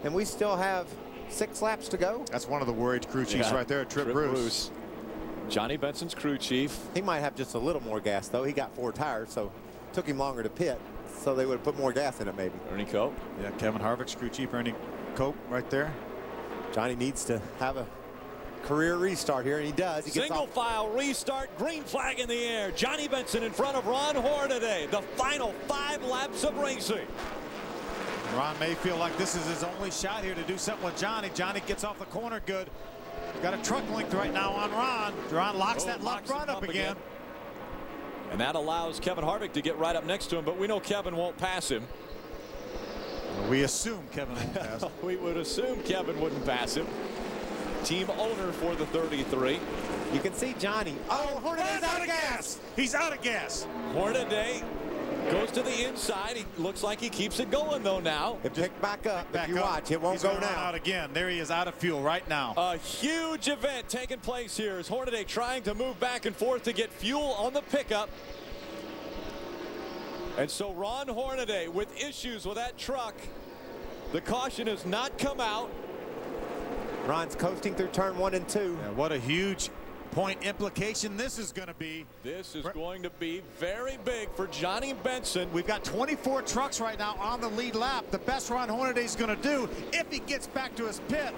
And we still have 6 laps to go. That's one of the worried crew chiefs right there, Trip Bruce. Johnny Benson's crew chief. He might have just a little more gas, though. He got 4 tires, so it took him longer to pit. So they would have put more gas in it, maybe. Ernie Cope. Yeah, Kevin Harvick's crew chief, Ernie Cope, right there. Johnny needs to have a career restart here, and he does. He gets Single file restart, green flag in the air. Johnny Benson in front of Ron Hornaday. The final 5 laps of racing. Ron may feel like this is his only shot here to do something with Johnny. Johnny gets off the corner good. Got a truck linked right now on Ron. Ron locks that left front up again. And that allows Kevin Harvick to get right up next to him, but we know Kevin won't pass him. We assume Kevin won't pass him. We would assume Kevin wouldn't pass him. Team owner for the 33. You can see Johnny. Oh, Hornaday's out of gas. He's out of gas. Hornaday goes to the inside. He looks like he keeps it going, though, now. It picked back up. If you watch, it won't go now. Out again. There he is, out of fuel right now. A huge event taking place here as Hornaday trying to move back and forth to get fuel on the pickup. And so Ron Hornaday with issues with that truck. The caution has not come out. Ron's coasting through turn 1 and 2. Yeah, what a huge point implication this is going to be. This is going to be very big for Johnny Benson. We've got 24 trucks right now on the lead lap. The best Ron Hornaday is going to do if he gets back to his pit.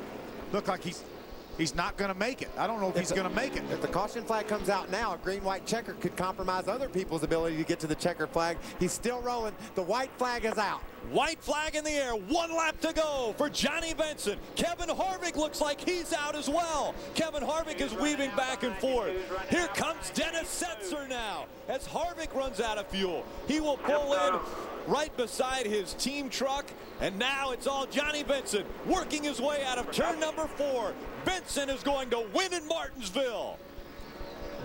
Look like he's not going to make it. I don't know if he's going to make it. If the caution flag comes out now, a green-white checker could compromise other people's ability to get to the checker flag. He's still rolling. The white flag is out. White flag in the air. 1 lap to go for Johnny Benson. Kevin Harvick looks like he's out as well. Kevin Harvick is weaving back and forth. Here comes Dennis Setzer now as Harvick runs out of fuel. He will pull in right beside his team truck, and now it's all Johnny Benson working his way out of turn number 4. Benson is going to win in Martinsville.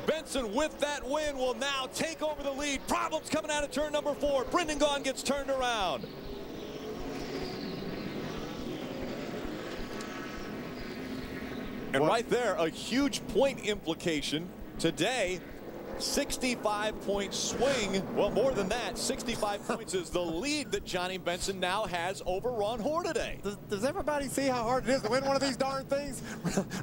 Benson with that win will now take over the lead. Problems coming out of turn number 4. Brendan Gaughan gets turned around. And right there, a huge point implication today. 65-point swing. Well, more than that, 65 points is the lead that Johnny Benson now has over Ron Hornaday. Does everybody see how hard it is to win one of these darn things?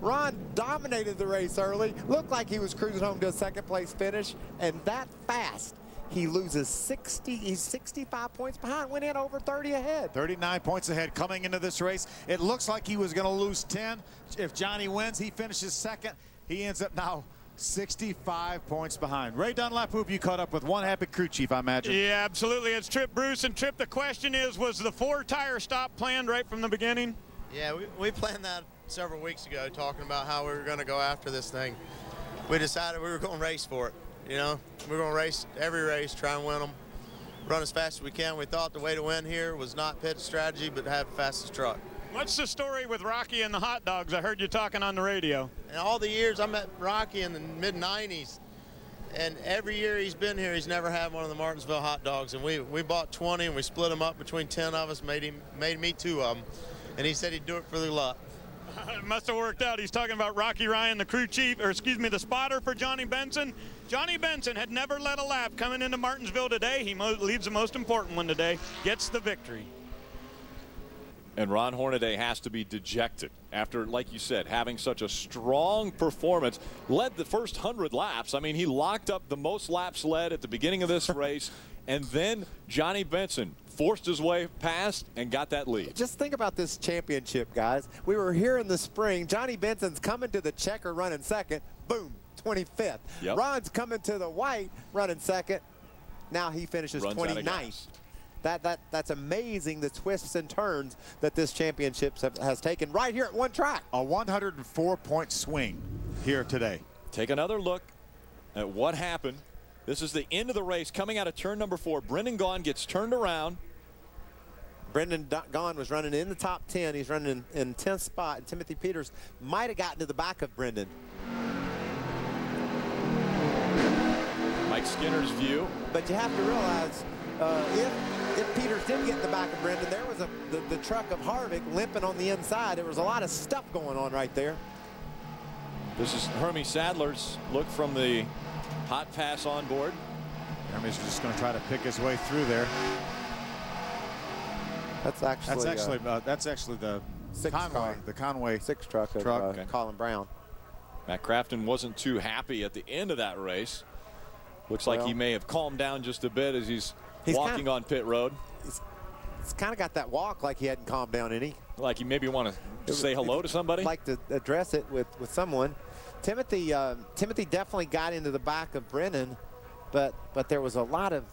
Ron dominated the race early. Looked like he was cruising home to a second-place finish, and that fast. He loses 60. He's 65 points behind. Went in over 30 ahead. 39 points ahead coming into this race. It looks like he was going to lose 10. If Johnny wins, he finishes second. He ends up now 65 points behind. Ray Dunlap, who have you caught up with? One happy crew chief, I imagine. Yeah, absolutely. It's Trip Bruce. And Trip, the question is, was the 4-tire stop planned right from the beginning? Yeah, we planned that several weeks ago, talking about how we were going to go after this thing. We decided we were going to race for it. You know, we're going to race every race, try and win them, run as fast as we can. We thought the way to win here was not pit strategy, but have the fastest truck. What's the story with Rocky and the hot dogs? I heard you talking on the radio. And all the years I met Rocky in the mid-90s, and every year he's been here, he's never had one of the Martinsville hot dogs. And we bought 20, and we split them up between 10 of us, made me 2 of them. And he said he'd do it for the luck. It must have worked out. He's talking about Rocky Ryan, the crew chief, or excuse me, the spotter for Johnny Benson. Johnny Benson had never led a lap coming into Martinsville today. He leads the most important one today, gets the victory. And Ron Hornaday has to be dejected after, like you said, having such a strong performance. Led the first 100 laps. I mean, he locked up the most laps led at the beginning of this race. And then Johnny Benson forced his way past and got that lead. Just think about this championship, guys. We were here in the spring. Johnny Benson's coming to the checker running second. Boom, 25th. Yep. Ron's coming to the white running second. Now he finishes 29th. That's amazing, the twists and turns that this championship has taken right here at one track. A 104-point swing here today. Take another look at what happened. This is the end of the race coming out of turn number 4. Brendan Gaughan gets turned around. Brendan Gaughan was running in the top 10. He's running in 10th spot. And Timothy Peters might have gotten to the back of Brendan. Mike Skinner's view. But you have to realize if Peters did get in the back of Brendan, there was the truck of Harvick limping on the inside. There was a lot of stuff going on right there. This is Hermie Sadler's look from the hot pass on board. Hermie's just going to try to pick his way through there. That's actually the Conway 6 truck of Okay. Colin Brown. Matt Craftsman wasn't too happy at the end of that race. Looks like he may have calmed down just a bit as he's walking on pit road. He's kind of got that walk like he hadn't calmed down any. Like he maybe want to say hello to somebody? Like to address it with someone. Timothy definitely got into the back of Brennan, but there was a lot of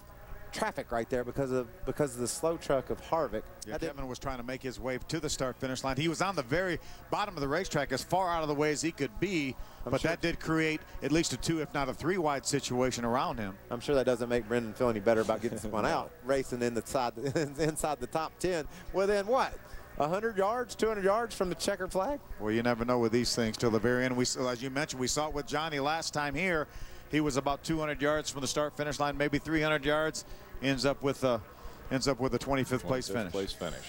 traffic right there because of the slow truck of Harvick. Yeah, Kevin was trying to make his way to the start-finish line. He was on the very bottom of the racetrack, as far out of the way as he could be, but that did create at least a 2, if not a 3-wide situation around him. I'm sure that doesn't make Brendan feel any better about getting someone out, racing inside the top 10 within what? 100 yards, 200 yards from the checkered flag? Well, you never know with these things till the very end. As you mentioned, we saw it with Johnny last time here. He was about 200 yards from the start-finish line, maybe 300 yards. Ends up with a 25th place finish.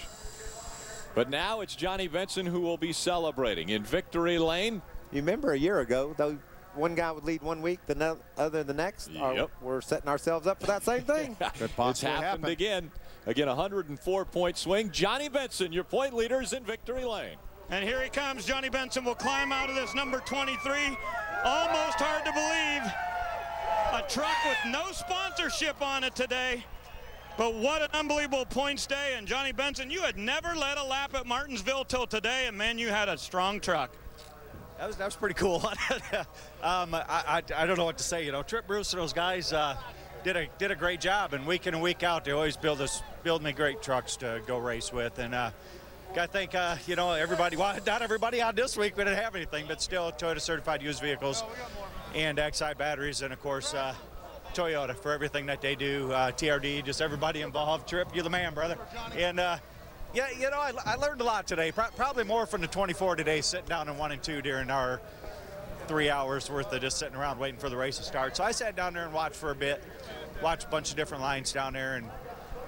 But now it's Johnny Benson who will be celebrating in victory lane. You remember a year ago, though, one guy would lead one week, the other the next. Yep. We're setting ourselves up for that same thing. It's happened again. Again, a 104-point swing. Johnny Benson, your point leaders in victory lane. And here he comes. Johnny Benson will climb out of this number 23. Almost hard to believe. A truck with no sponsorship on it today. But what an unbelievable points day. And Johnny Benson, you had never led a lap at Martinsville till today, and man, you had a strong truck. That was pretty cool. I don't know what to say. You know, Trip Bruce and those guys did a great job, and week in and week out, they always build me great trucks to go race with. And got to thank you know, everybody. Well, not everybody out this week. We didn't have anything, but still Toyota certified used vehicles and Exide batteries, and of course Toyota for everything that they do. TRD, just everybody involved. Trip, you're the man, brother. And yeah, you know, I learned a lot today. Probably more from the 24 today, sitting down in 1 and 2 during our 3 hours worth of just sitting around waiting for the race to start. So I sat down there and watched for a bit, watched a bunch of different lines down there, and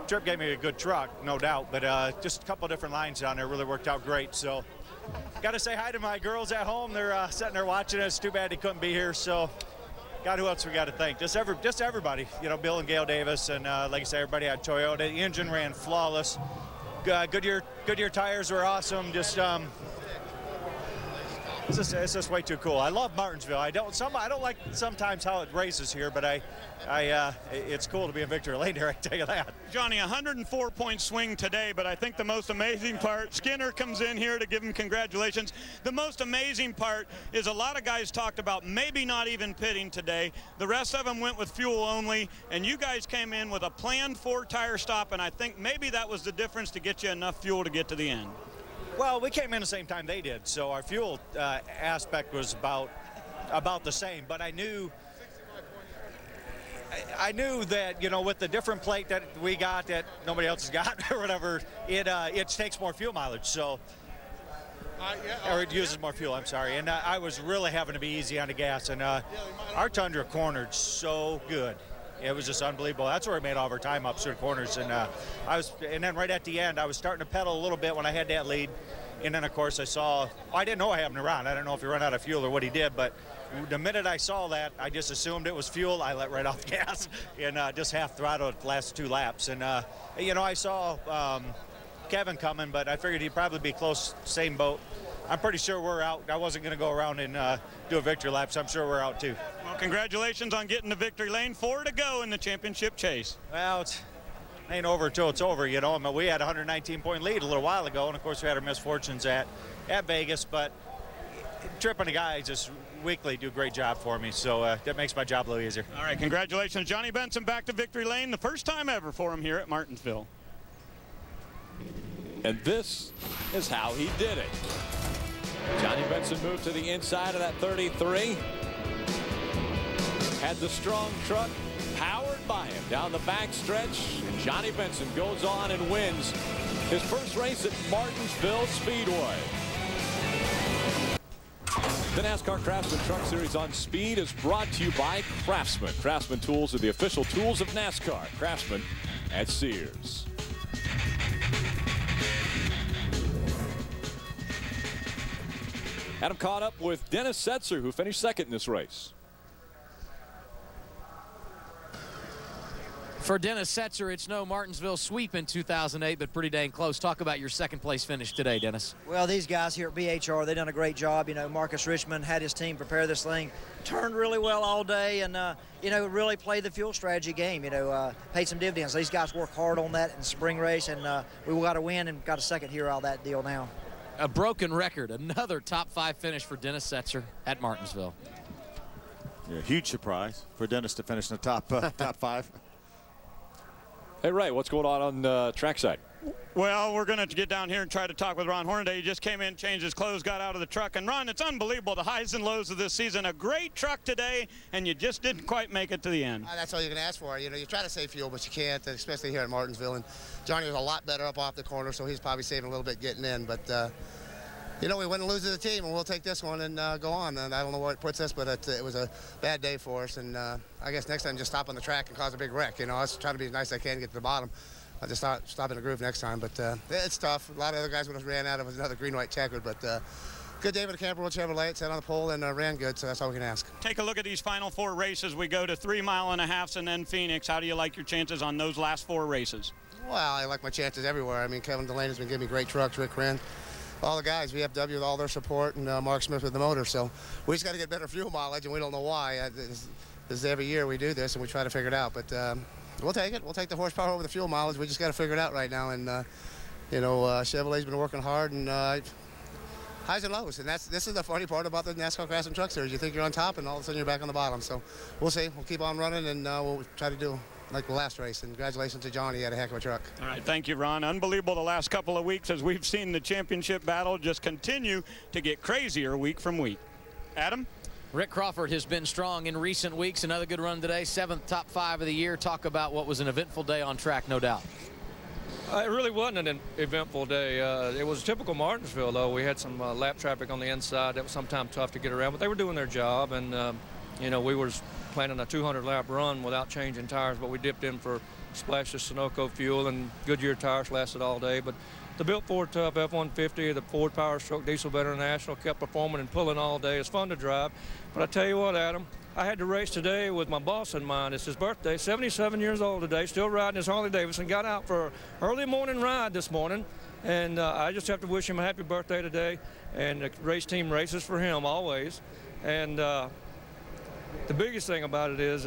Trip gave me a good truck, no doubt, but just a couple of different lines down there really worked out great. So got to say hi to my girls at home. They're sitting there watching us. Too bad they couldn't be here. So God, who else we got to thank? Just everybody. You know, Bill and Gail Davis, and like I said, everybody at Toyota. The engine ran flawless. Goodyear tires were awesome. It's just way too cool. I love Martinsville. I don't like sometimes how it races here, but it's cool to be in victory lane here, I tell you that. Johnny, 104-point swing today, but I think the most amazing part, Skinner comes in here to give him congratulations. The most amazing part is a lot of guys talked about maybe not even pitting today. The rest of them went with fuel only, and you guys came in with a planned 4-tire stop, and I think maybe that was the difference to get you enough fuel to get to the end. Well, we came in the same time they did, so our fuel aspect was about the same. But I knew that, you know, with the different plate that we got that nobody else has got or whatever, it takes more fuel mileage. So, or it uses more fuel. I'm sorry. And I was really having to be easy on the gas. And our Tundra cornered so good. It was just unbelievable. That's where we made all of our time up through the corners. And and then right at the end, I was starting to pedal a little bit when I had that lead. And then, of course, I didn't know I had him around. I don't know if he ran out of fuel or what he did, but the minute I saw that, I just assumed it was fuel. I let right off the gas and just half throttled the last 2 laps. And, you know, I saw Kevin coming, but I figured he'd probably be close, same boat. I'm pretty sure we're out. I wasn't going to go around and do a victory lap, so I'm sure we're out too. Well, congratulations on getting to victory lane. 4 to go in the championship chase. Well, it ain't over until it's over, you know. I mean, we had a 119-point lead a little while ago, and of course we had our misfortunes at Vegas, but Trip and the guys just weekly do a great job for me, so that makes my job a little easier. All right, congratulations. Johnny Benson back to victory lane, the first time ever for him here at Martinsville. And this is how he did it. Johnny Benson moved to the inside of that 33. Had the strong truck powered by him down the back stretch. And Johnny Benson goes on and wins his first race at Martinsville Speedway. The NASCAR Craftsman Truck Series on Speed is brought to you by Craftsman. Craftsman tools are the official tools of NASCAR. Craftsman at Sears. Adam caught up with Dennis Setzer, who finished second in this race. For Dennis Setzer, it's no Martinsville sweep in 2008, but pretty dang close. Talk about your second place finish today, Dennis. Well, these guys here at BHR, they've done a great job. You know, Marcus Richmond had his team prepare this thing, turned really well all day, and, you know, really played the fuel strategy game, you know, paid some dividends. These guys worked hard on that in the spring race, and we got a win and got a second here out of that deal now. A broken record, another top 5 finish for Dennis Setzer at Martinsville. Yeah, huge surprise for Dennis to finish in the top 5. Hey, Ray, what's going on trackside? Well, we're going to get down here and try to talk with Ron Hornaday. He just came in, changed his clothes, got out of the truck. And, Ron, it's unbelievable, the highs and lows of this season. A great truck today, and you just didn't quite make it to the end. That's all you can ask for. You know, you try to save fuel, but you can't, especially here at Martinsville. And Johnny was a lot better up off the corner, so he's probably saving a little bit getting in. But, you know, we win and lose as a team, and we'll take this one and go on. And I don't know where it puts us, but it was a bad day for us. And I guess next time just stop on the track and cause a big wreck. You know, I was trying to be as nice as I can to get to the bottom. I'll just stop in the groove next time. But it's tough. A lot of other guys would have ran out of another green-white checkered. But good day with the Camper World Chevrolet. Sat on the pole and ran good, so that's all we can ask. Take a look at these final 4 races. We go to 3 mile-and-a-halfs and then Phoenix. How do you like your chances on those last 4 races? Well, I like my chances everywhere. I mean, Kevin Delaney's been giving me great trucks. Rick Wren. all the guys, VFW with all their support, and Mark Smith with the motor. So we just got to get better fuel mileage, and we don't know why. This is every year we do this, and we try to figure it out. But we'll take it. We'll take the horsepower over the fuel mileage. We just got to figure it out right now. And Chevrolet's been working hard, and highs and lows. And this is the funny part about the NASCAR Craftsman Truck Series. You think you're on top, and all of a sudden you're back on the bottom. So we'll see. We'll keep on running, and we'll try to do like the last race. And congratulations to Johnny. He had a heck of a truck. All right, thank you, Ron. Unbelievable the last couple of weeks as we've seen the championship battle just continue to get crazier week from week. Adam? Rick Crawford has been strong in recent weeks. Another good run today, 7th top 5 of the year. Talk about what was an eventful day on track, no doubt. It really wasn't an eventful day. It was typical Martinsville, though. We had some lap traffic on the inside that was sometimes tough to get around, but they were doing their job. And, we were planning a 200-lap run without changing tires, but we dipped in for splash of Sunoco fuel, and Goodyear tires lasted all day. But the built Ford Tough F-150, the Ford Power Stroke Diesel Veteran National, kept performing and pulling all day. It's fun to drive. But I tell you what, Adam, I had to race today with my boss in mind. It's his birthday, 77 years old today, still riding his Harley Davidson. Got out for an early morning ride this morning, and I just have to wish him a happy birthday today. And the race team races for him always. And the biggest thing about it is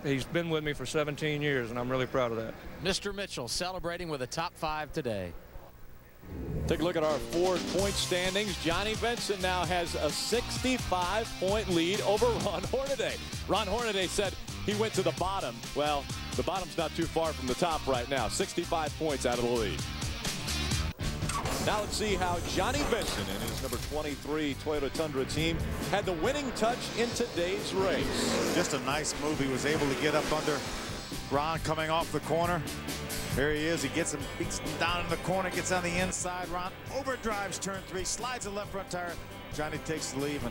he's been with me for 17 years, and I'm really proud of that. Mr. Mitchell celebrating with a top 5 today. Take a look at our Ford point standings. Johnny Benson now has a 65-point lead over Ron Hornaday. Ron Hornaday said he went to the bottom. Well, the bottom's not too far from the top right now. 65 points out of the lead. Now let's see how Johnny Benson and his number 23 Toyota Tundra team had the winning touch in today's race. Just a nice move. He was able to get up under Ron coming off the corner. There he is. He gets him, beats him down in the corner, gets on the inside. Ron overdrives turn 3, slides the left front tire. Johnny takes the lead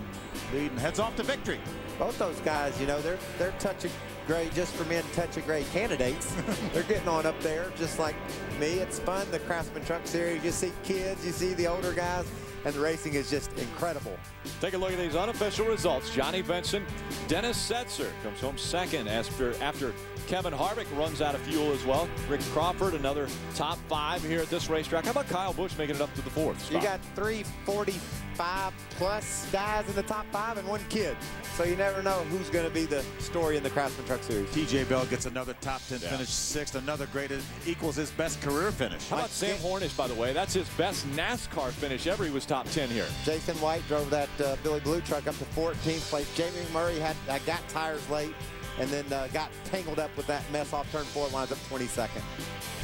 and heads off to victory. Both those guys, they're touching grade just for men touching grade candidates. They're getting on up there just like me. It's fun, the Craftsman Truck Series. You see kids, you see the older guys, and the racing is just incredible. Take a look at these unofficial results. Johnny Benson, Dennis Setzer comes home second after Kevin Harvick runs out of fuel as well. Rick Crawford, another top 5 here at this racetrack. How about Kyle Busch making it up to the 4th spot? You got 345-plus guys in the top 5 and 1 kid. So you never know who's going to be the story in the Craftsman Truck Series. TJ Bell gets another top 10 finish, 6th. Another great, equals his best career finish. How about Sam Hornish, by the way? That's his best NASCAR finish ever. He was top 10 here. Jason White drove that Billy Blue truck up to 14th place. Jamie Murray got tires late and then got tangled up with that mess off turn 4, winds up 22nd.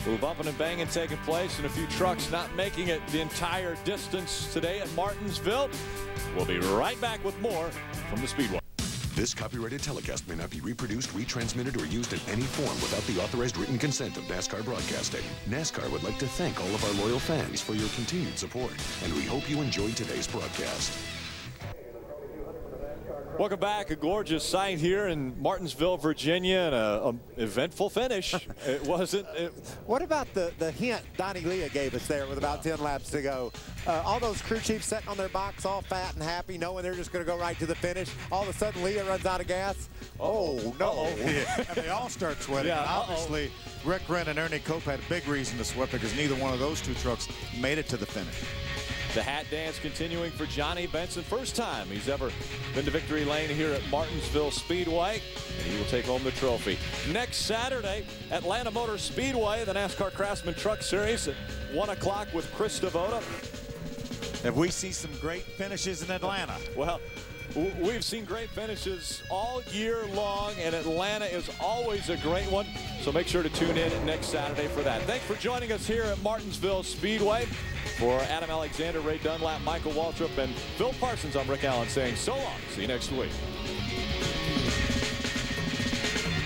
Move up and banging taking place, and a few trucks not making it the entire distance today at Martinsville. We'll be right back with more from the Speedway. This copyrighted telecast may not be reproduced, retransmitted, or used in any form without the authorized written consent of NASCAR Broadcasting. NASCAR would like to thank all of our loyal fans for your continued support, and we hope you enjoyed today's broadcast. Welcome back. A gorgeous sight here in Martinsville, Virginia, and an eventful finish. It wasn't. What about the hint Donnie Leah gave us there with about 10 laps to go? All those crew chiefs sitting on their box all fat and happy, knowing they're just going to go right to the finish. All of a sudden, Leah runs out of gas. Oh, no. Yeah. And they all start sweating. Yeah, obviously, Rick Wren and Ernie Cope had a big reason to sweat because neither one of those two trucks made it to the finish. The hat dance continuing for Johnny Benson. First time he's ever been to victory lane here at Martinsville Speedway, and he will take home the trophy. Next Saturday, Atlanta Motor Speedway, the NASCAR Craftsman Truck Series at 1 o'clock with Chris Devoto. If we see some great finishes in Atlanta. Well, we've seen great finishes all year long, and Atlanta is always a great one. So make sure to tune in next Saturday for that. Thanks for joining us here at Martinsville Speedway. For Adam Alexander, Ray Dunlap, Michael Waltrip, and Phil Parsons, I'm Rick Allen saying so long. See you next week.